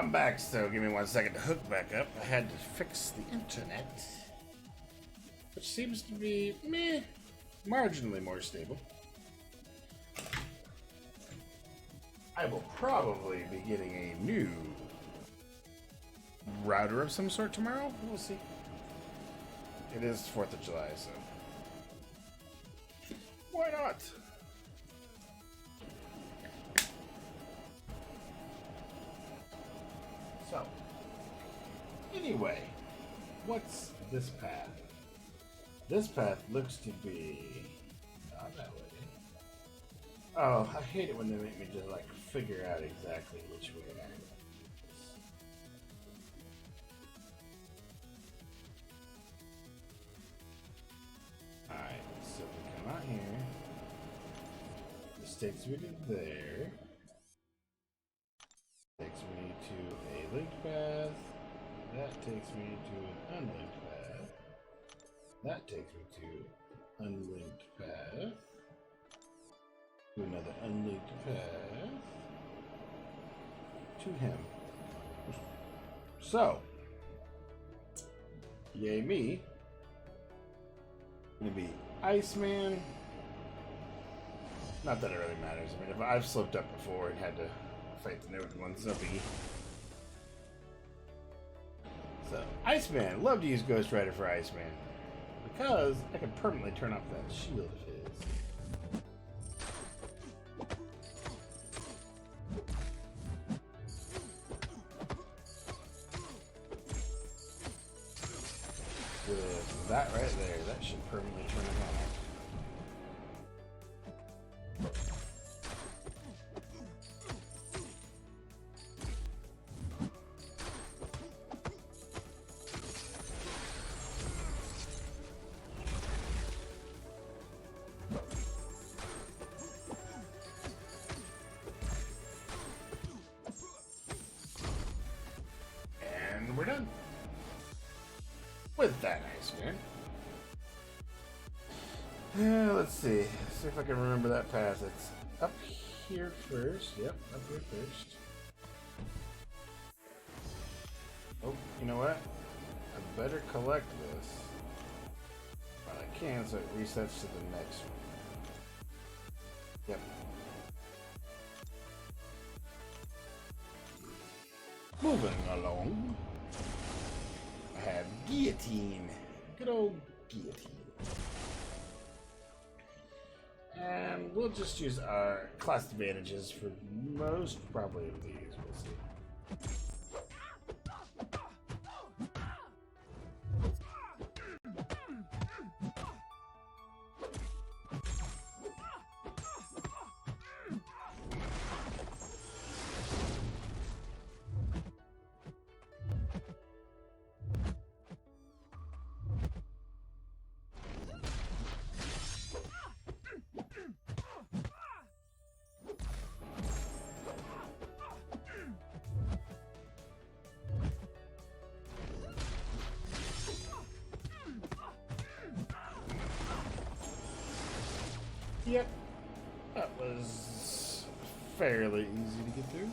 I'm back, so give me 1 second to hook back up. I had to fix the internet, which seems to be marginally more stable. I will probably be getting a new router of some sort tomorrow. We'll see. It is 4th of July, so why not? So, anyway, what's this path? This path looks to be not that way. Oh, I hate it when they make me just like figure out exactly which way I am. Alright, so we come out here. This takes me to there. Takes me to a linked path. That takes me to an unlinked path. That takes me to unlinked path. To another unlinked path. To him. So, yay me. Gonna be Iceman. Not that it really matters. I mean, if I've slipped up before and had to fight the node ones, no biggie. So, Iceman. Love to use Ghost Rider for Iceman. Because I can permanently turn off that shield of his. With that right there, that should permanently turn him off. And we're done. With that Iceman. Let's see. See if I can remember that path. It's up here first. Yep, up here first. Oh, you know what? I better collect this. But I can, so it resets to the next one. Yep. Moving along. I have Guillotine. Good old Guillotine. And we'll just use our class advantages for most probably of these. We'll see. Yep, that was fairly easy to get through.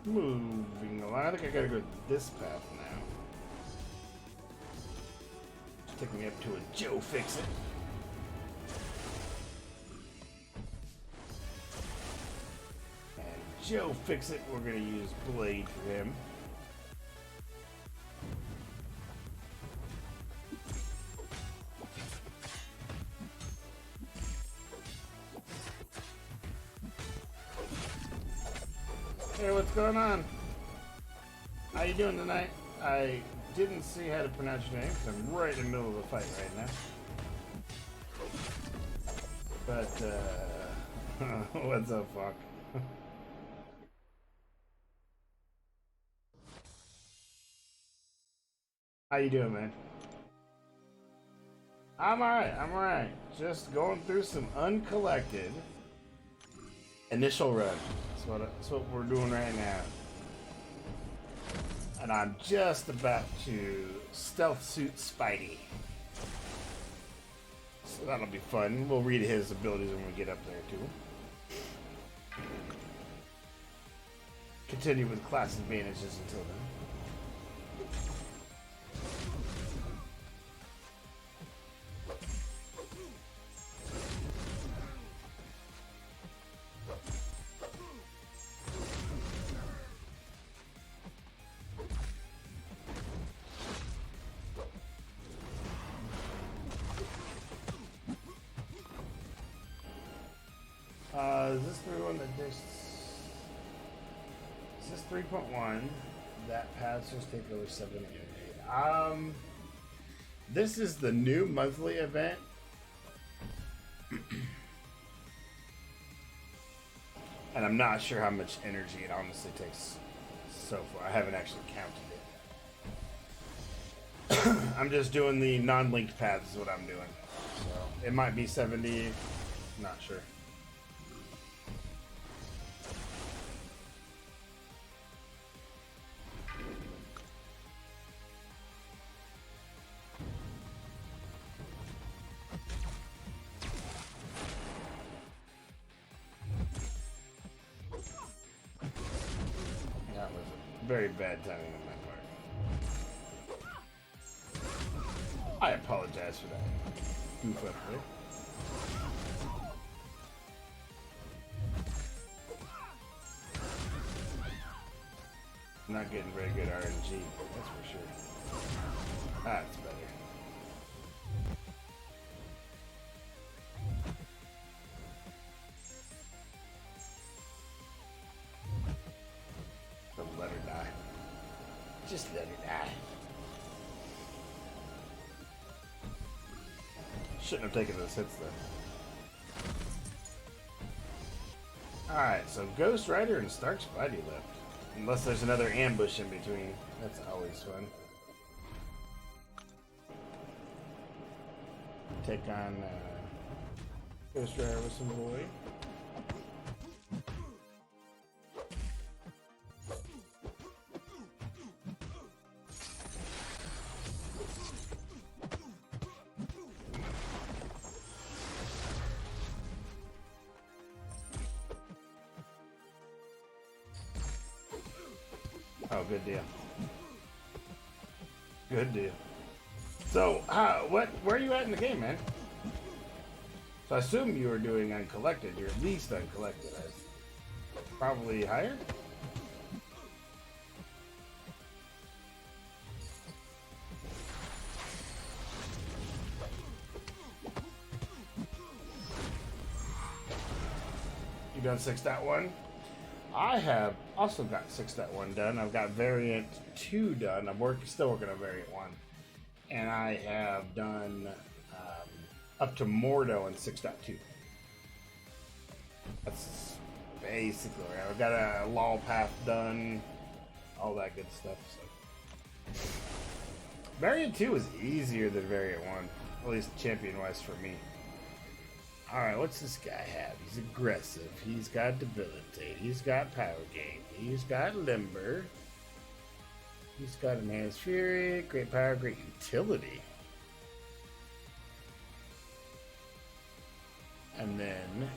Moving along, I think I gotta go this path now. Take me up to a Joe Fix-It. And Joe Fix-It, we're gonna use Blade for him. Hey, what's going on? How you doing tonight? I didn't see how to pronounce your name because I'm right in the middle of a fight right now. But, what's up, fuck? How you doing, man? I'm alright. Just going through some Uncollected initial run. That's what we're doing right now. And I'm just about to stealth suit Spidey. So that'll be fun. We'll read his abilities when we get up there too. continue with class advantages until then. Is this the one that there's... Is this 3.1? That passers take over 7 and 8. This is the new monthly event. And I'm not sure how much energy it honestly takes so far. I haven't actually counted it. I'm just doing the non-linked paths is what I'm doing. So it might be 70, not sure. That was very bad timing on my part. I apologize for that. Goof up there. Not getting very good RNG, that's for sure. That's better. But let her die. Just let her die. Shouldn't have taken those hits though. Alright, so Ghost Rider and Stark Spidey left. Unless there's another ambush in between. That's always fun. Take on Ghost Rider with some boy. Oh, good deal. Good deal. So, where are you at in the game, man? So I assume you were doing Uncollected. You're at least Uncollected. Probably higher? You done 6.1? I have also got 6.1 done. I've got variant 2 done. I'm still working on variant 1. And I have done up to Mordo in 6.2. That's basically right. I've got a law path done, all that good stuff. So. Variant 2 is easier than variant 1, at least champion-wise for me. Alright, what's this guy have? He's aggressive. He's got debilitate. He's got power gain. He's got limber. He's got enhanced fury. Great power, great utility. And then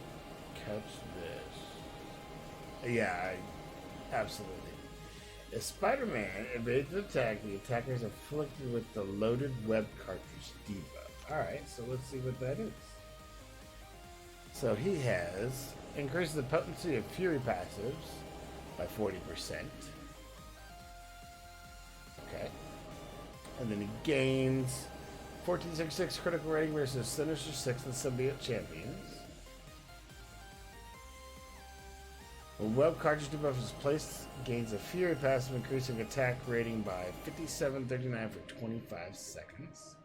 catch this. Yeah, absolutely. If Spider-Man evades an attack, the attacker is afflicted with the loaded web cartridge debuff. Alright, so let's see what that is. So he has increased the potency of Fury passives by 40%. Okay. And then he gains 1466 critical rating versus Sinister 6 and Symbiote Champions. When web cartridge debuff is placed, gains a Fury passive increasing attack rating by 5739 for 25 seconds.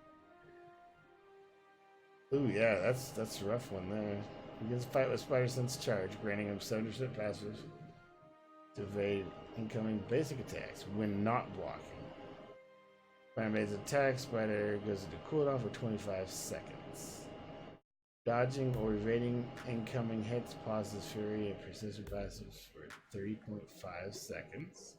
Ooh, yeah, that's a rough one there. Begins a fight with Spider Sense charge, granting him 70% passive to evade incoming basic attacks when not blocking. Spider evades attack, Spider goes into cooldown for 25 seconds. Dodging or evading incoming hits pauses Fury and precision passives for 3.5 seconds.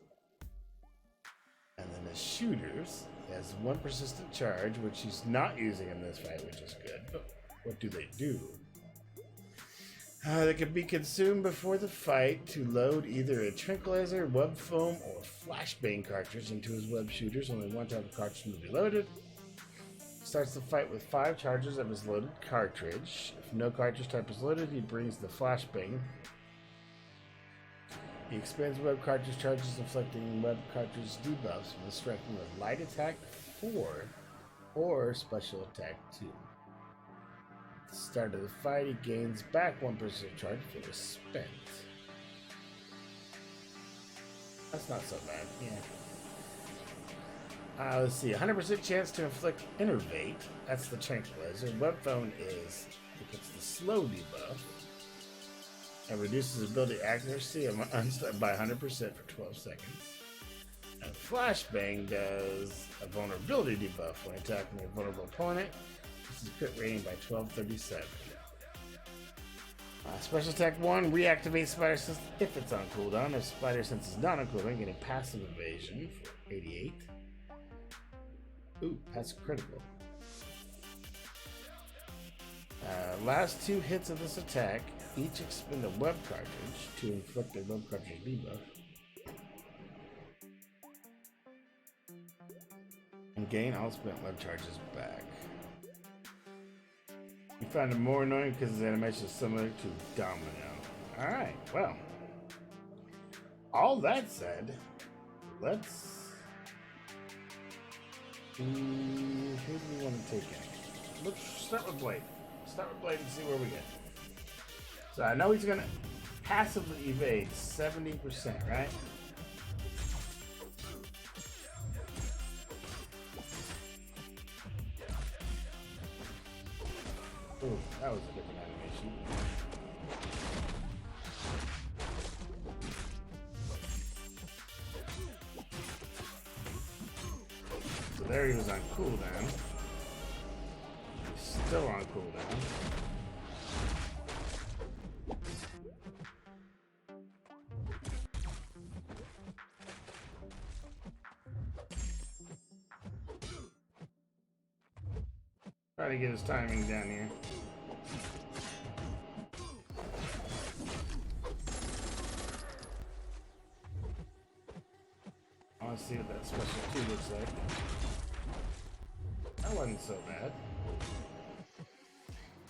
And then his shooters, he has one persistent charge, which he's not using in this fight, which is good. But what do they do? They can be consumed before the fight to load either a tranquilizer, web foam, or flashbang cartridge into his web shooters. Only one type of cartridge will be loaded. Starts the fight with 5 charges of his loaded cartridge. If no cartridge type is loaded, he brings the flashbang. He expands web cartridge charges, inflicting web cartridge debuffs with striking with light attack 4 or special attack 2. At the start of the fight, he gains back 1% charge if it was spent. That's not so bad, yeah. Let's see, 100% chance to inflict Innervate. That's the tranquilizer. Web phone is, it gets the slow debuff. And reduces ability accuracy by 100% for 12 seconds. And Flashbang does a vulnerability debuff when attacking a vulnerable opponent. This is crit rating by 1237. Special attack 1, reactivate Spider Sense if it's on cooldown. If Spider Sense is not on cooldown, getting passive evasion for 88. Ooh, that's critical. Last 2 hits of this attack each expend a web cartridge to inflict a web cartridge debuff. And gain all spent web charges back. You find him more annoying because his animation is similar to Domino. Alright, well. All that said, let's... who do we want to take in? Let's start with Blade. Start with Blade and see where we get. So I know he's going to passively evade 70%, right? Ooh, that was a different animation. So there he was on cooldown. He's still on cooldown. Try to get his timing down here. I want to see what that special 2 looks like. That wasn't so bad.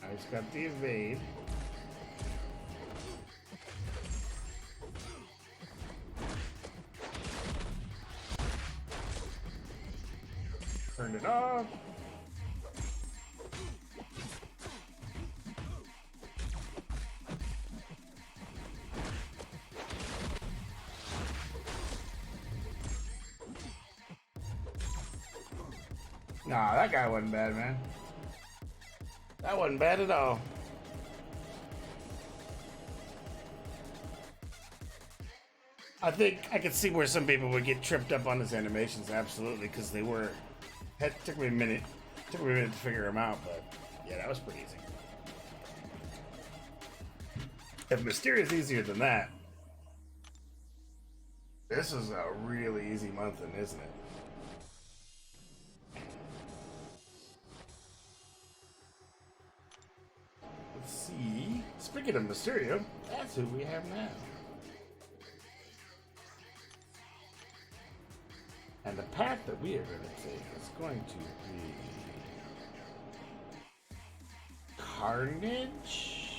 I just got the evade. Turned it off. Nah, that guy wasn't bad, man. That wasn't bad at all. I think I could see where some people would get tripped up on his animations, absolutely, because they were. It took me a minute. Took me a minute to figure them out, but yeah, that was pretty easy. If Mysterious easier than that, this is a really easy month, isn't it? Let's see. Speaking of Mysterio, that's who we have now. And the path that we are going to take is going to be Carnage,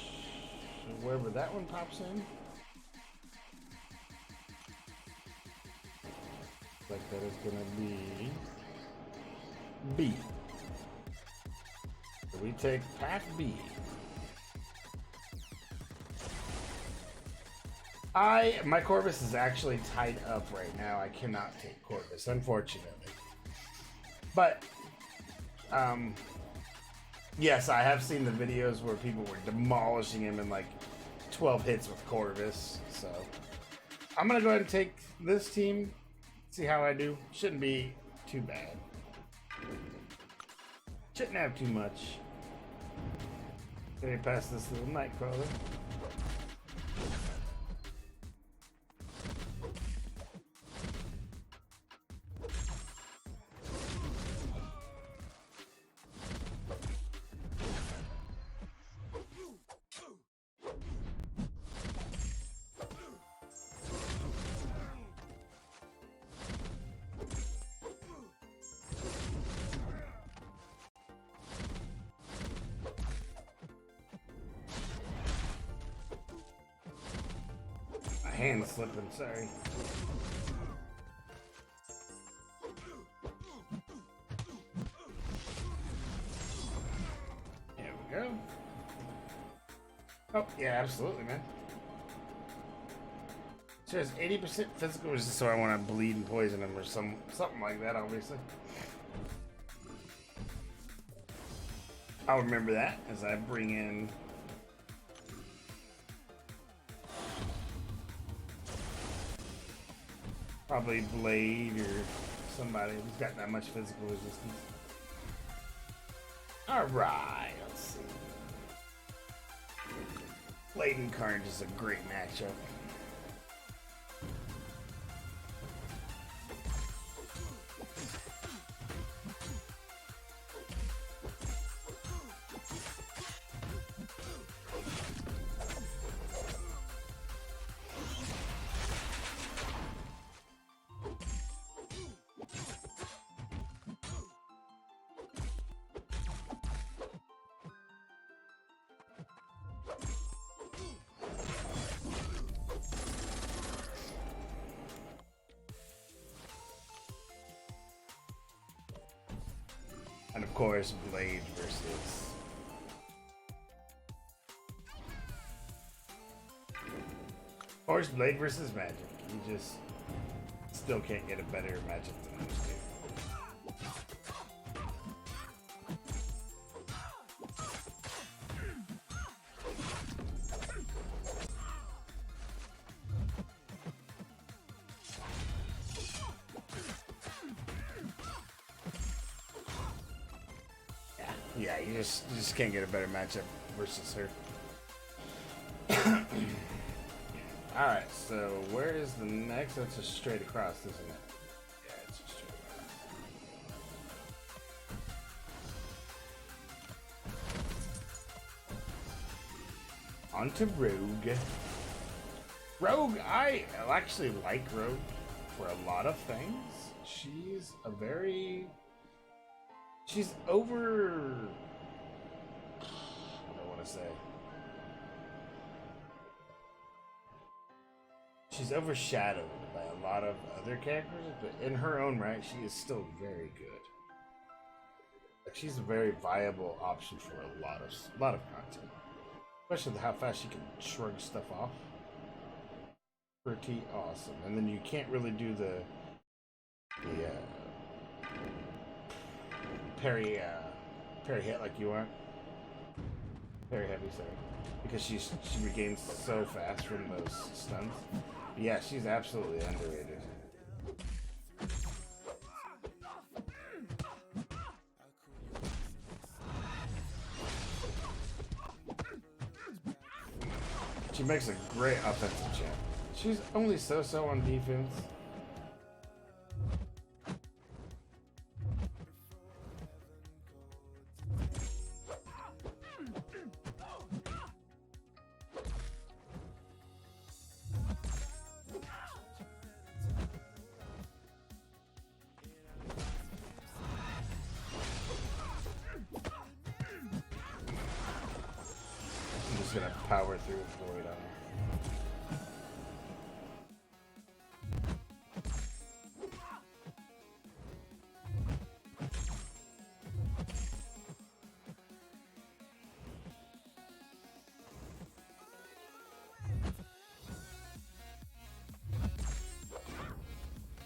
wherever that one pops in. Like that is going to be B. So we take path B. My Corvus is actually tied up right now. I cannot take Corvus, unfortunately. But, yes, I have seen the videos where people were demolishing him in like 12 hits with Corvus. So, I'm going to go ahead and take this team, see how I do. Shouldn't be too bad. Shouldn't have too much. Let me pass this little Nightcrawler. hand slipping, sorry. There we go. Oh, yeah, absolutely, man. So it's 80% physical resistance, so I want to bleed and poison him or something like that, obviously. I'll remember that as I bring in probably Blade or somebody who's got that much physical resistance. Alright, let's see. Blade and Carnage is a great matchup. And of course, Blade versus... Of course, Blade versus Magic. You just still can't get a better matchup than those two. Yeah, you just can't get a better matchup versus her. Alright, so where is the next? That's just straight across, isn't it? Yeah, it's just straight across. On to Rogue. Rogue, I actually like Rogue for a lot of things. She's over... What do I want to say? She's overshadowed by a lot of other characters, but in her own right, she is still very good. Like, she's a very viable option for a lot of content, especially how fast she can shrug stuff off. Pretty awesome. And then you can't really do the parry hit like you want. Parry heavy, sorry, because she regains so fast from those stuns. Yeah, she's absolutely underrated. She makes a great offensive champ. She's only so-so on defense. Gonna power through Void on her.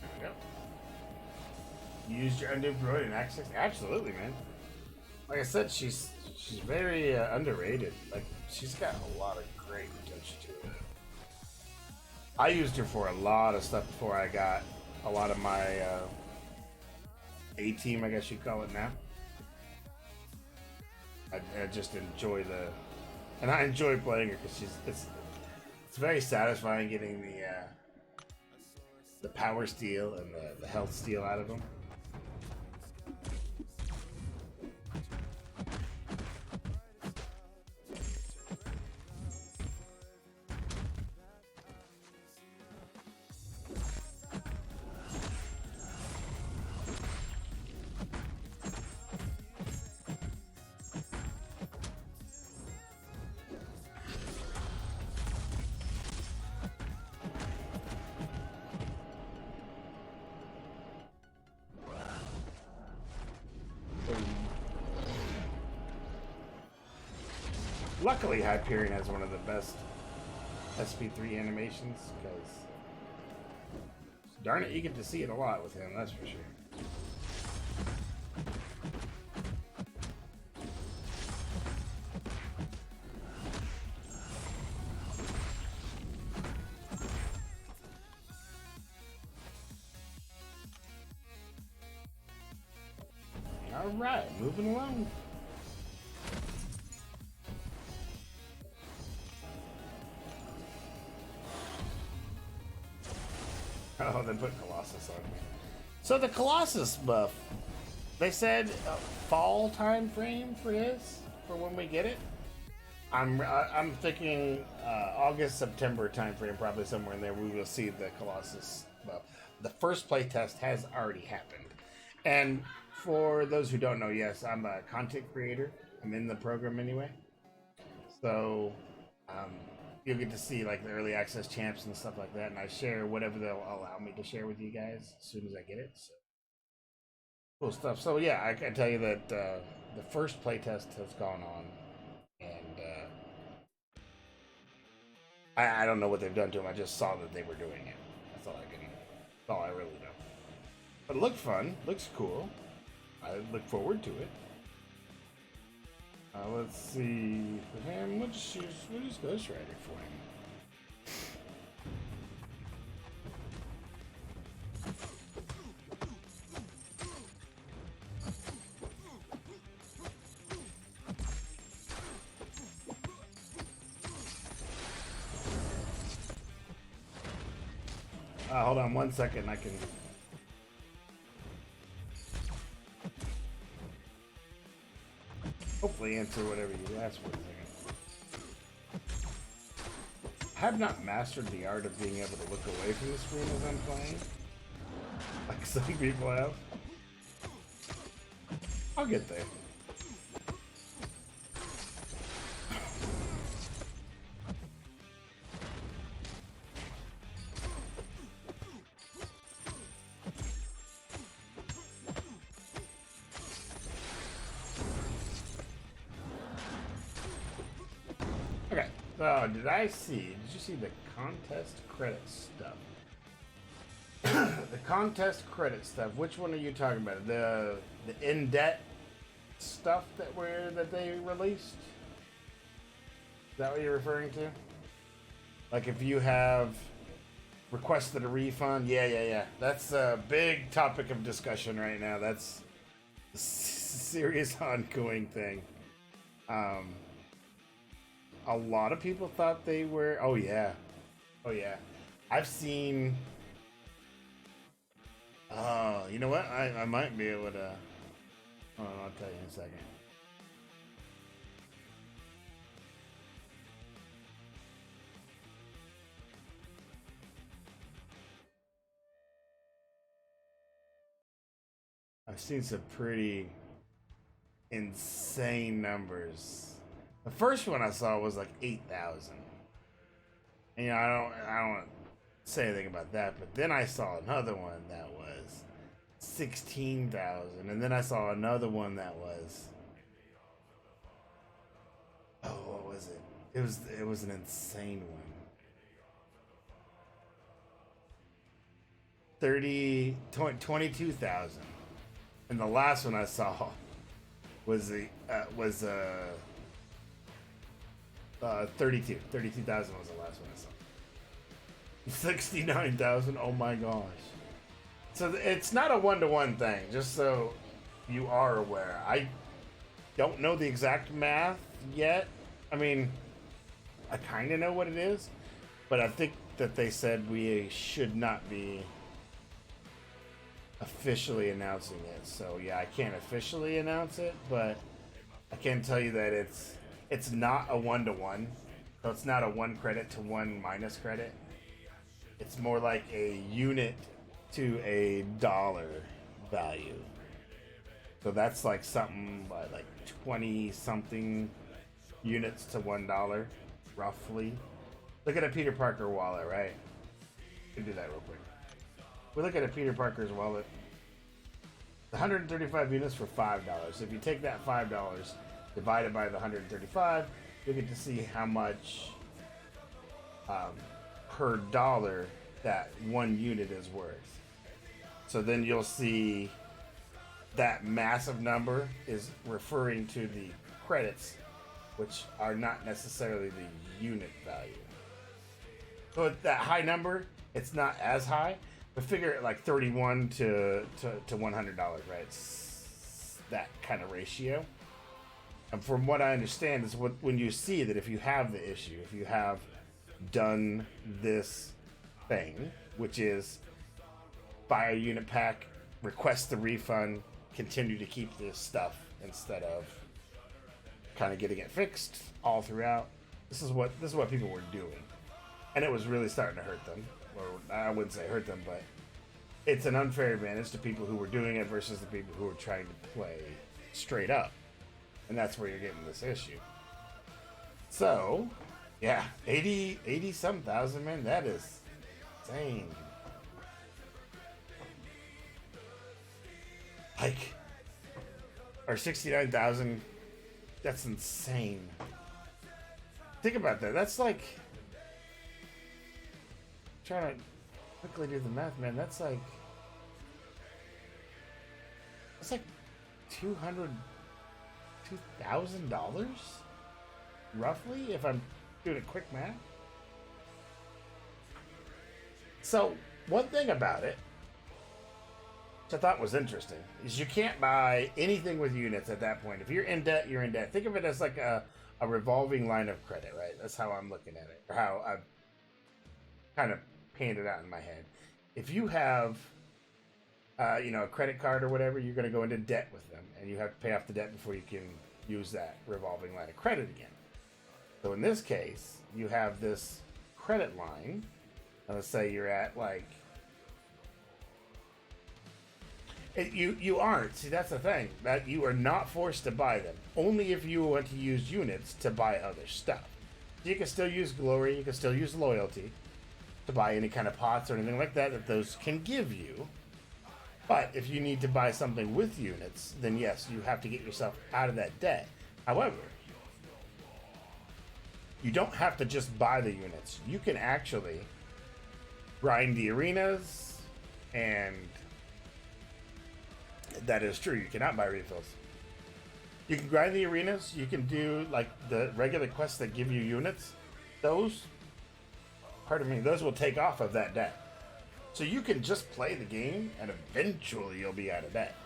There we go. Use your undo Void and access. Absolutely, man. Like I said, she's very underrated. Like, she's got a lot of great potential to it. I used her for a lot of stuff before I got a lot of my A-team, I guess you'd call it now. I just enjoy and I enjoy playing her because it's very satisfying getting the power steal and the health steal out of them. Luckily, Hyperion has one of the best SP3 animations, because darn it, you get to see it a lot with him, that's for sure. Alright, moving along. Oh, they put Colossus on me. So the Colossus buff, they said a fall time frame for this, for when we get it. I'm thinking August, September time frame, probably somewhere in there. We will see the Colossus buff. The first playtest has already happened, and for those who don't know, yes, I'm a content creator. I'm in the program anyway, so you'll get to see like the early access champs and stuff like that, and I share whatever they'll allow me to share with you guys as soon as I get it. So cool stuff. So yeah, I can tell you that the first playtest has gone on, and I don't know what they've done to him. I just saw that they were doing it. That's all I can. That's all I really know. But it looked fun. Looks cool. I look forward to it. Let's see. For him, we'll just Ghost Rider for him. Hold on 1 second. I can. Hopefully answer whatever you ask for a second. I have not mastered the art of being able to look away from the screen as I'm playing, like some people have. I'll get there. Okay, so did you see the contest credit stuff? The contest credit stuff, which one are you talking about? The in-debt stuff that they released? Is that what you're referring to? Like if you have requested a refund? Yeah. That's a big topic of discussion right now. That's a serious ongoing thing. A lot of people thought they were. Oh yeah. I've seen. You know what? I might be able to. Hold on, I'll tell you in a second. I've seen some pretty insane numbers. The first one I saw was like 8,000. And, I don't say anything about that, but then I saw another one that was 16,000, and then I saw another one that was, what was it? It was an insane one. 22,000. And the last one I saw was 32,000 was the last one I saw. 69,000. Oh my gosh. So it's not a one-to-one thing, just so you are aware. I don't know the exact math yet. I mean, I kind of know what it is, but I think that they said we should not be officially announcing it. So yeah, I can't officially announce it, but I can tell you that it's not a one-to-one. So it's not a 1 credit to 1 minus credit. It's more like a unit to a dollar value. So that's like something like 20 something units to $1, roughly. Look at a Peter Parker wallet, right? We can do that real quick. We look at a Peter Parker's wallet. 135 units for $5. So if you take that $5, divide it by the 135, you'll get to see how much per dollar that one unit is worth. So then you'll see that massive number is referring to the credits, which are not necessarily the unit value. So at that high number, it's not as high, but figure it like $31 to $100, right? It's that kind of ratio. And from what I understand is when you see that if you have the issue, if you have done this thing, which is buy a unit pack, request the refund, continue to keep this stuff instead of kind of getting it fixed all throughout. This is what people were doing, and it was really starting to hurt them. Or I wouldn't say hurt them, but it's an unfair advantage to people who were doing it versus the people who were trying to play straight up, and that's where you're getting this issue. So, yeah, 80 some thousand, man. That is insane. Like, or 69,000. That's insane. Think about that. That's like, trying to quickly do the math, man. That's like $200,000 roughly, if I'm doing a quick math. So one thing about it, which I thought was interesting, is you can't buy anything with units at that point. If you're in debt, you're in debt. Think of it as like a revolving line of credit, right? That's how I'm looking at it, or how I've kind of painted out in my head. If you have, a credit card or whatever, you're going to go into debt with them, and you have to pay off the debt before you can use that revolving line of credit again. So in this case, you have this credit line. Let's say you're at like, you aren't. See, that's the thing. That you are not forced to buy them. Only if you want to use units to buy other stuff. You can still use glory. You can still use loyalty to buy any kind of pots or anything like that those can give you. But if you need to buy something with units, then yes, you have to get yourself out of that debt. However, you don't have to just buy the units. You can actually grind the arenas, and that is true. You cannot buy refills. You can grind the arenas. You can do like the regular quests that give you units. Those will take off of that debt. So you can just play the game, and eventually you'll be out of debt.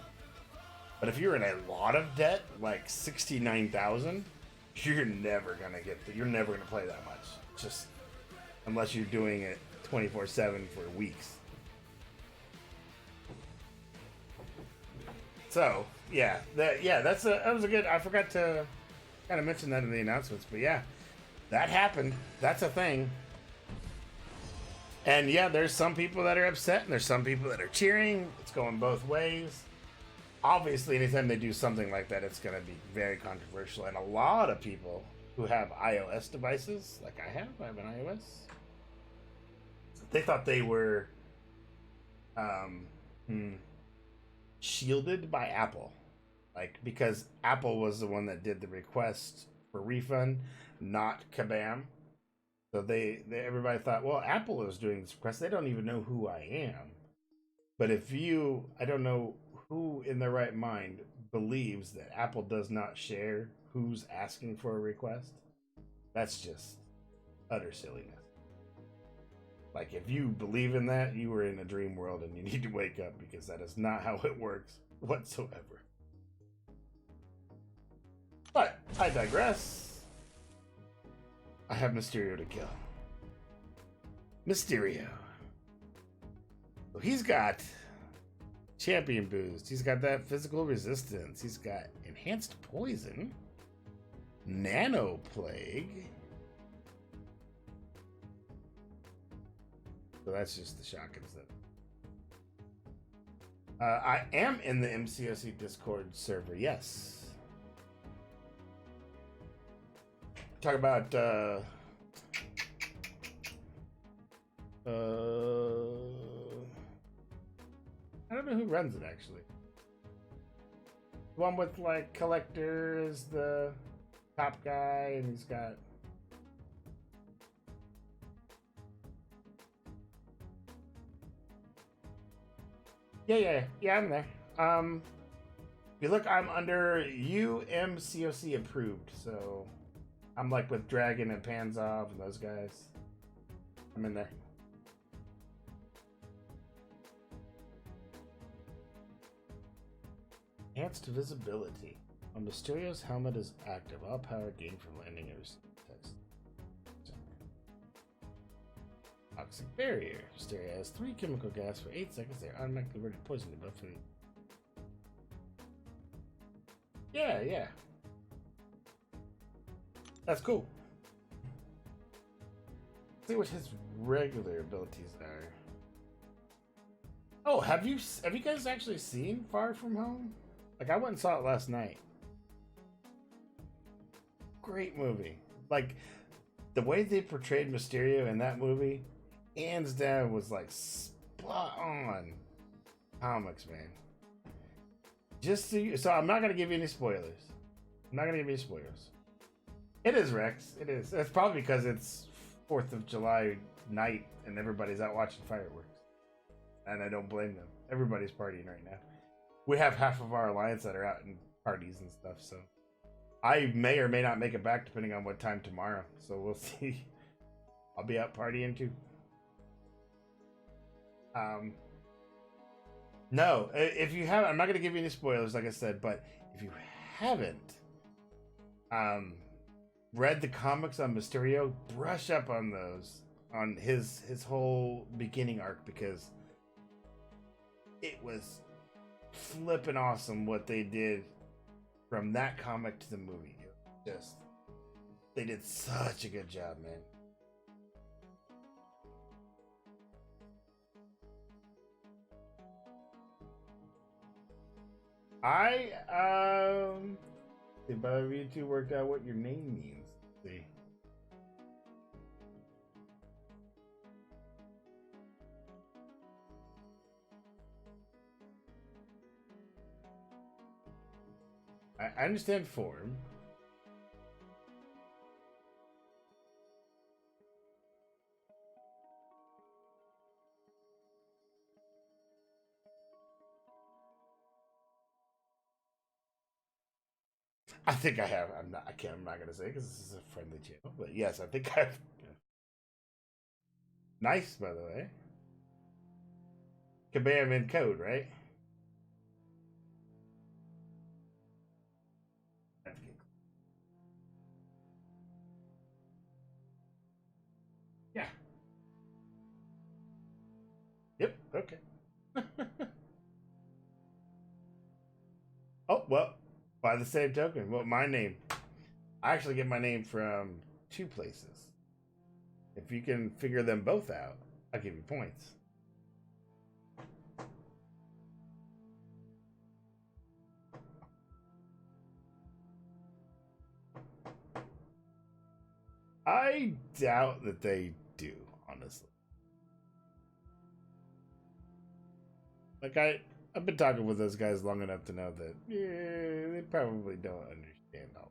But if you're in a lot of debt, like 69,000, you're never gonna play that much. Just unless you're doing it 24/7 for weeks. So yeah, that was a good. I forgot to kind of mention that in the announcements, but yeah, that happened. That's a thing. And yeah, there's some people that are upset, and there's some people that are cheering. It's going both ways. Obviously, anytime they do something like that, it's going to be very controversial. And a lot of people who have iOS devices, like I have an iOS, they thought they were shielded by Apple. Like, because Apple was the one that did the request for refund, not Kabam. So everybody thought, well, Apple is doing this request. They don't even know who I am. But I don't know who in their right mind believes that Apple does not share who's asking for a request. That's just utter silliness. Like, if you believe in that, you are in a dream world and you need to wake up, because that is not how it works whatsoever. But I digress. I have Mysterio to kill. Mysterio. Well, he's got champion boost. He's got that physical resistance. He's got enhanced poison. Nano plague. So that's just the shotgun stuff. I am in the MCOC Discord server, yes. Talk about I don't know who runs it actually. The one with like collectors, the top guy, and he's got. Yeah. I'm there. If you look, I'm under UMCOC approved, so I'm like with Dragon and Panzov and those guys. I'm in there. Enhanced visibility. When Mysterio's helmet is active, all power gained from landing is text. Toxic barrier. Mysterio has 3 chemical gas for 8 seconds. They're automatically ready to poison you, but for the... Yeah. That's cool. Let's see what his regular abilities are. Oh, have you guys actually seen Far From Home? Like, I went and saw it last night. Great movie. Like, the way they portrayed Mysterio in that movie, hands down, was like spot on comics, man. Just so I'm not gonna give you any spoilers. It is Rex. It is. It's probably because it's 4th of July night and everybody's out watching fireworks, and I don't blame them. Everybody's partying right now. We have half of our alliance that are out in parties and stuff, so I may or may not make it back depending on what time tomorrow. So we'll see. I'll be out partying too. No, if you haven't, I'm not gonna give you any spoilers, like I said, but if you haven't read the comics on Mysterio, brush up on those, on his whole beginning arc, because it was flippin' awesome what they did from that comic to the movie. Just, they did such a good job, man. If you two worked out what your name means. Let's see. I understand form. I think I have. I'm not. I can't. I'm not gonna say because this is a friendly channel. But yes, I think I've. Nice, by the way. Kabam in code, right? Yeah. Yep. Okay. Oh well. By the same token, well, my name. I actually get my name from 2 places. If you can figure them both out, I'll give you points. I doubt that they do, honestly. Like I've been talking with those guys long enough to know that they probably don't understand all.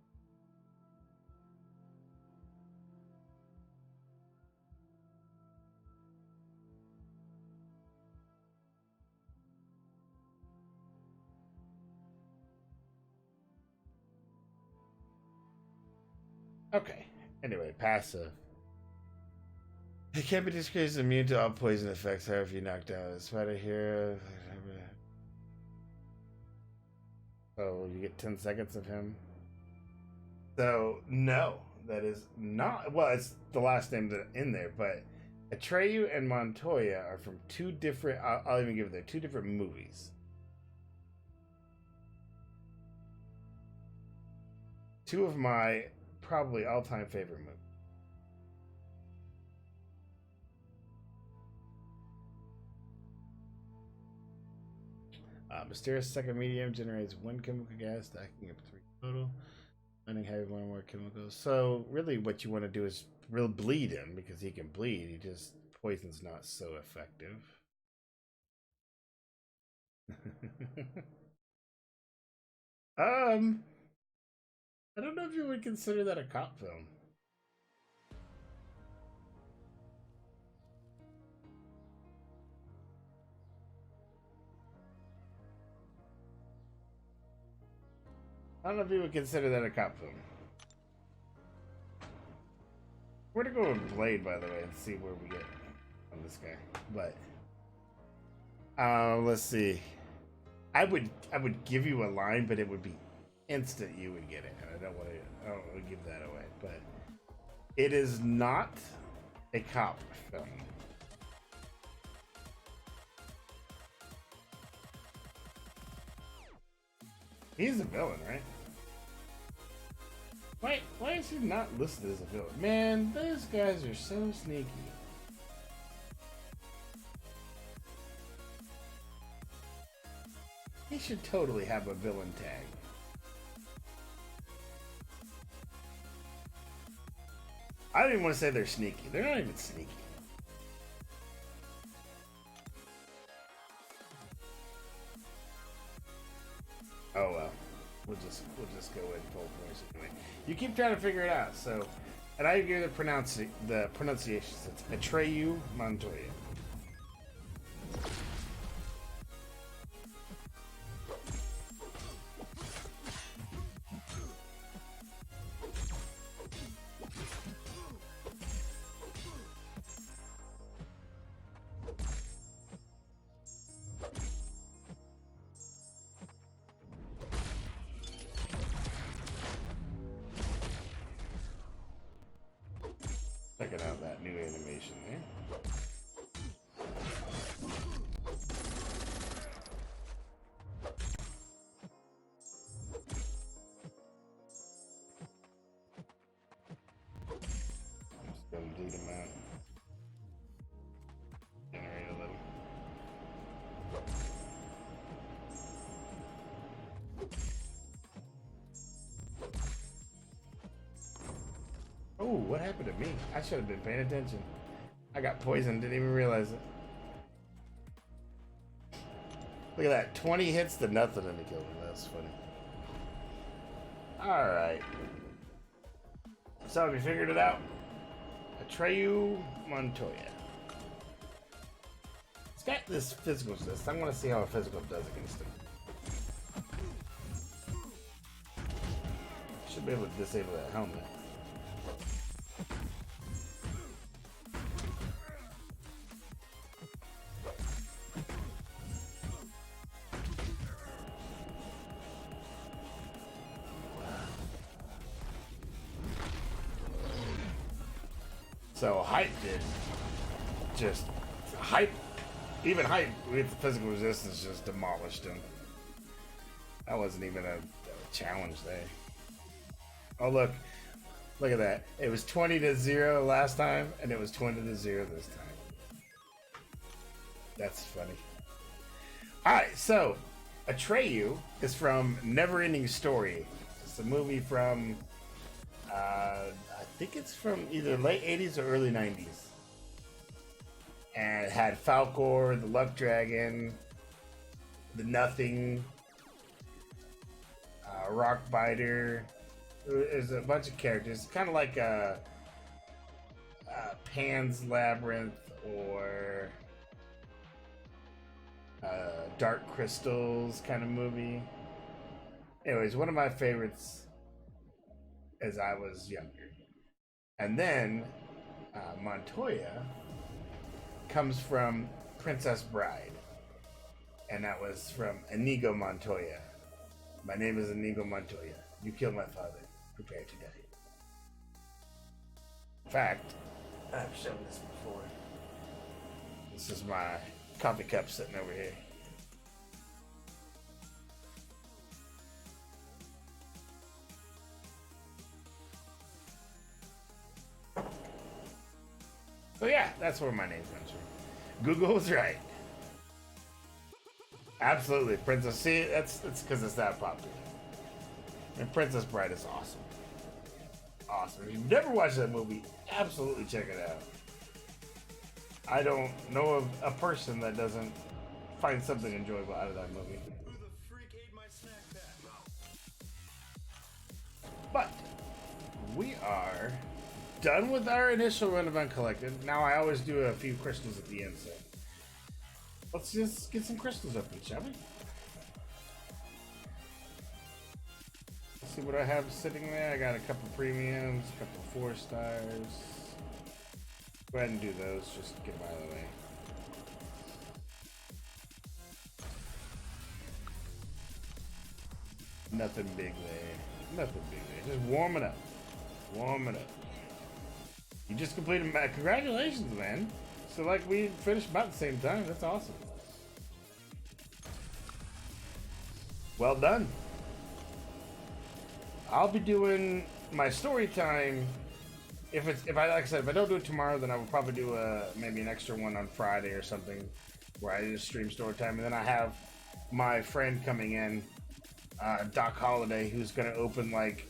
Okay. Anyway, passive. It can't be discreet as immune to all poison effects, however, if you knocked out a spider here. So you get 10 seconds of him. So, no, that is not. Well, it's the last name that in there, but Atreyu and Montoya are from 2 different. I'll even give it there, 2 different movies. 2 of my probably all-time favorite movies. Mysterious second medium generates 1 chemical gas, stacking up 3 total. Finding heavy 1 or more chemicals. So really, what you want to do is really bleed him because he can bleed. He just poison's not so effective. um, I don't know if you would consider that a cop film. I don't know if you would consider that a cop film. We're gonna go with Blade, by the way, and see where we get on this guy. But let's see. I would give you a line, but it would be instant. You would get it, and I don't want to give that away. But it is not a cop film. He's a villain, right? Why is he not listed as a villain? Man, those guys are so sneaky. He should totally have a villain tag. I don't even want to say they're sneaky. They're not even sneaky. Oh well. We'll just go in full force anyway. You keep trying to figure it out, so, and I agree with the pronunciations. It's Atreyu Montoya. Checking out that new animation there. Just gonna do them out. Generate a little. Oh, what happened to me? I should have been paying attention. I got poisoned, didn't even realize it. Look at that, 20 hits to nothing and it killed me. That's funny. Alright. So have you figured it out? Atreyu Montoya. It's got this physical resist. I want to see how a physical does against him. Should be able to disable that helmet. So hype did just hype, even hype with physical resistance just demolished him. That wasn't even a challenge there. Oh look at that. It was 20-0 last time, and it was 20-0 this time. That's funny. All right, so Atreyu is from Neverending Story. It's a movie from. I think it's from either late 80s or early 90s. And it had Falcor, the Luck Dragon, the Nothing, Rockbiter. There's a bunch of characters. Kind of like a Pan's Labyrinth or Dark Crystals kind of movie. Anyways, one of my favorites as I was younger. And then Montoya comes from Princess Bride. And that was from Inigo Montoya. My name is Inigo Montoya. You killed my father. Prepare to die. In fact, I've shown this before. This is my coffee cup sitting over here. So yeah, that's where my name comes from. Google was right. Absolutely, Princess. See, that's because it's that popular. And Princess Bride is awesome. Awesome. If you've never watched that movie, absolutely check it out. I don't know of a person that doesn't find something enjoyable out of that movie. Who the freak ate my snack pack? But we are done with our initial run of Uncollected. Now I always do a few crystals at the end, so let's just get some crystals open, shall we? Let's see what I have sitting there. I got a couple premiums, a couple 4 stars. Go ahead and do those, just to get them out of the way. Nothing big there. Nothing big there. Just warming up. Warming up. You just completed my congratulations, man. So like we finished about the same time. That's awesome. Well done. I'll be doing my story time. If I like I said, if I don't do it tomorrow, then I will probably do maybe an extra one on Friday or something, where I just stream story time, and then I have my friend coming in, Doc Holiday, who's gonna open like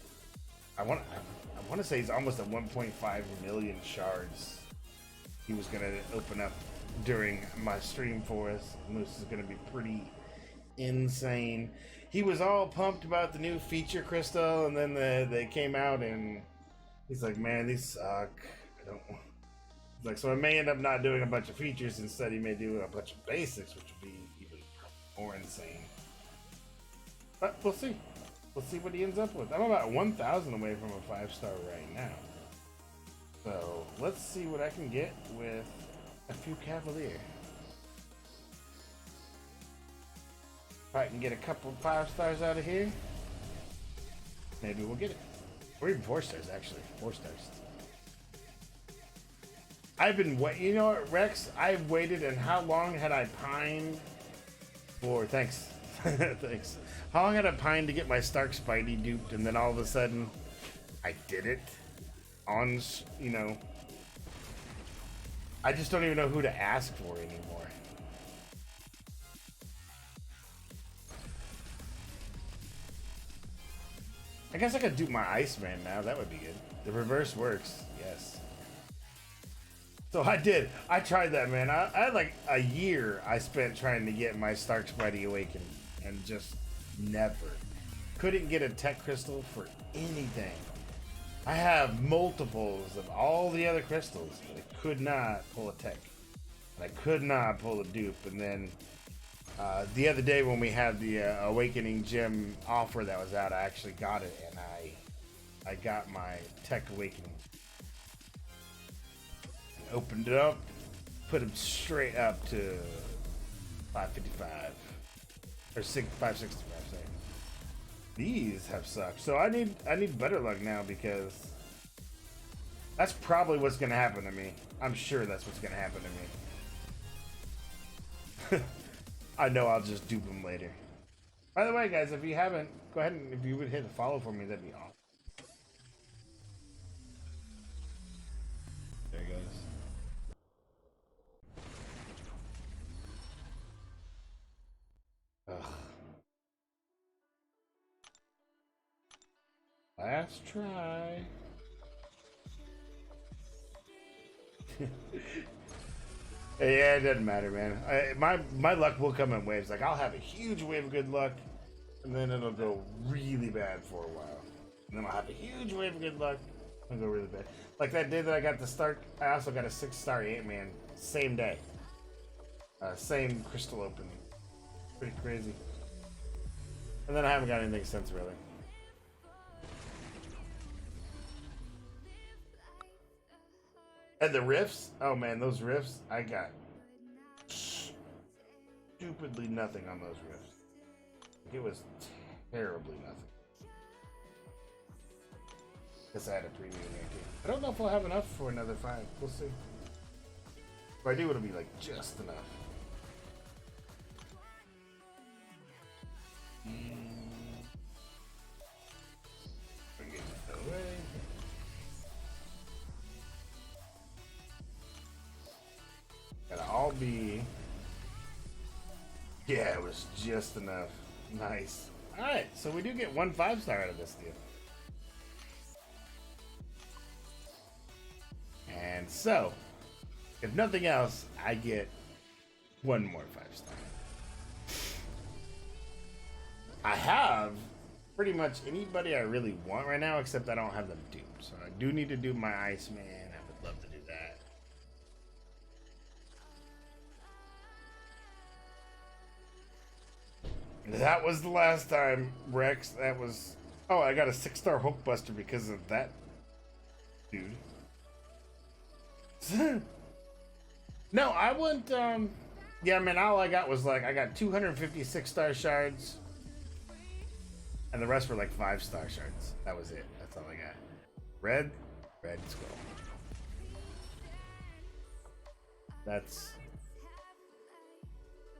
I want to say he's almost at 1.5 million shards. He was gonna open up during my stream for us, and this is gonna be pretty insane. He was all pumped about the new feature crystal, and then they came out and he's like, man, these suck. I don't. He's like, so I may end up not doing a bunch of features. Instead, he may do a bunch of basics, which would be even more insane. But we'll see. We'll see what he ends up with. I'm about 1,000 away from a 5-star right now. So let's see what I can get with a few Cavalier. If I can get a couple 5 stars out of here, maybe we'll get it. Or even 4 stars, actually. 4 stars. I've been waiting. You know what, Rex? I've waited, and how long had I pined for? Thanks. Thanks. How long had I pined to get my Stark Spidey duped, and then all of a sudden, I did it? On, you know. I just don't even know who to ask for anymore. I guess I could dupe my Iceman now. That would be good. The reverse works. Yes. So I did. I tried that, man. I had like a year I spent trying to get my Stark Spidey awakened, and just never. Couldn't get a tech crystal for anything. I have multiples of all the other crystals, but I could not pull a tech. And I could not pull a dupe. And then the other day when we had the Awakening Gem offer that was out, I actually got it, and I got my Tech Awakening. Opened it up, put him straight up to 555 or 565. Sorry. These have sucked, so I need better luck now, because that's probably what's gonna happen to me. I'm sure that's what's gonna happen to me. I know I'll just dupe them later. By the way, guys, if you haven't, go ahead and if you would hit a follow for me, that'd be awesome. There he goes. Ugh. Last try. Yeah, it doesn't matter, man. My luck will come in waves. Like, I'll have a huge wave of good luck, and then it'll go really bad for a while. And then I'll have a huge wave of good luck, and it'll go really bad. Like that day that I got the start, I also got a 6-star Ant-Man, same day. Same crystal opening. Pretty crazy. And then I haven't got anything since, really. And the riffs? Oh man, those riffs, I got stupidly nothing on those riffs. Like, it was terribly nothing. Guess I had a preview there too. I don't know if I'll have enough for another 5. We'll see. If I do, it'll be like just enough. Get that away. Gotta all be. Yeah, it was just enough. Nice. Alright, so we do get 1 5-star out of this deal. And so, if nothing else, I get 1 more 5-star. I have pretty much anybody I really want right now, except I don't have them duped. So I do need to do my Iceman. I would love to do that. That was the last time, Rex. That was... Oh, I got a 6-star Hulkbuster because of that dude. No, I wouldn't, yeah, man, all I got was, like, I got 256-star shards. And the rest were, like, 5-star shards. That was it. That's all I got. Red skull. That's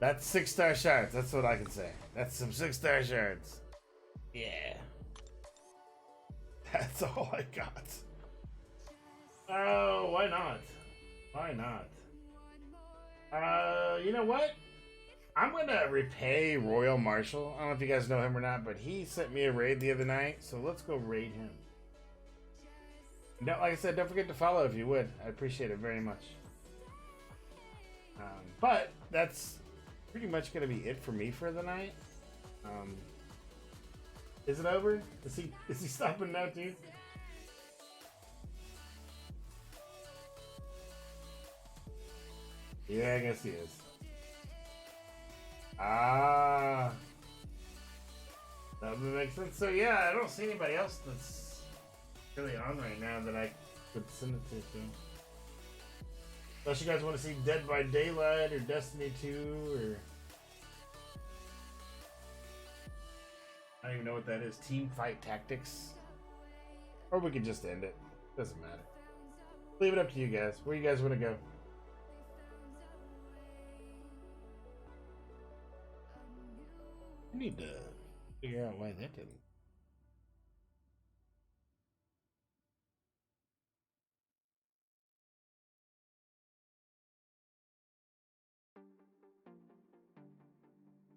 6-star shards. That's what I can say. That's some 6-star shards. Yeah. That's all I got. Oh, why not? Why not? You know what? I'm gonna repay Royal Marshal. I don't know if you guys know him or not, but he sent me a raid the other night, so let's go raid him. No, like I said, don't forget to follow if you would. I appreciate it very much. But that's pretty much gonna be it for me for the night. Is it over? Is he stopping now too? Yeah, I guess he is. Ah, that would make sense. So yeah, I don't see anybody else that's really on right now that I could send it to. So. Unless you guys want to see Dead by Daylight or Destiny 2 or I don't even know what that is. Team Fight Tactics, or we could just end it. Doesn't matter. Leave it up to you guys. Where you guys want to go? I need to figure out why that didn't.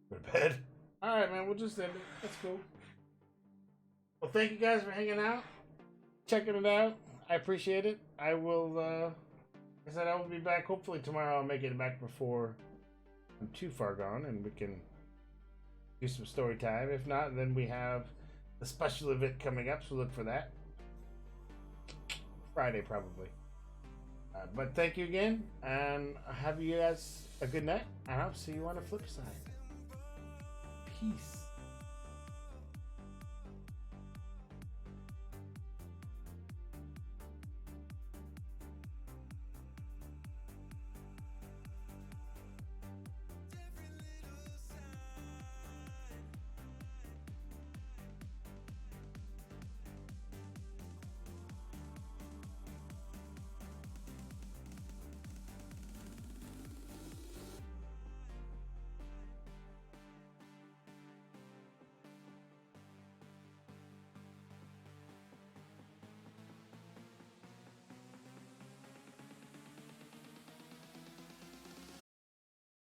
Go to bed. Alright, man, we'll just end it. That's cool. Well, thank you guys for hanging out, checking it out. I appreciate it. I will, like I said, I will be back. Hopefully tomorrow I'll make it back before I'm too far gone and we can do some story time. If not, then we have the special event coming up, so look for that. Friday, probably. But thank you again, and have you guys a good night, and I'll see you on the flip side. Peace.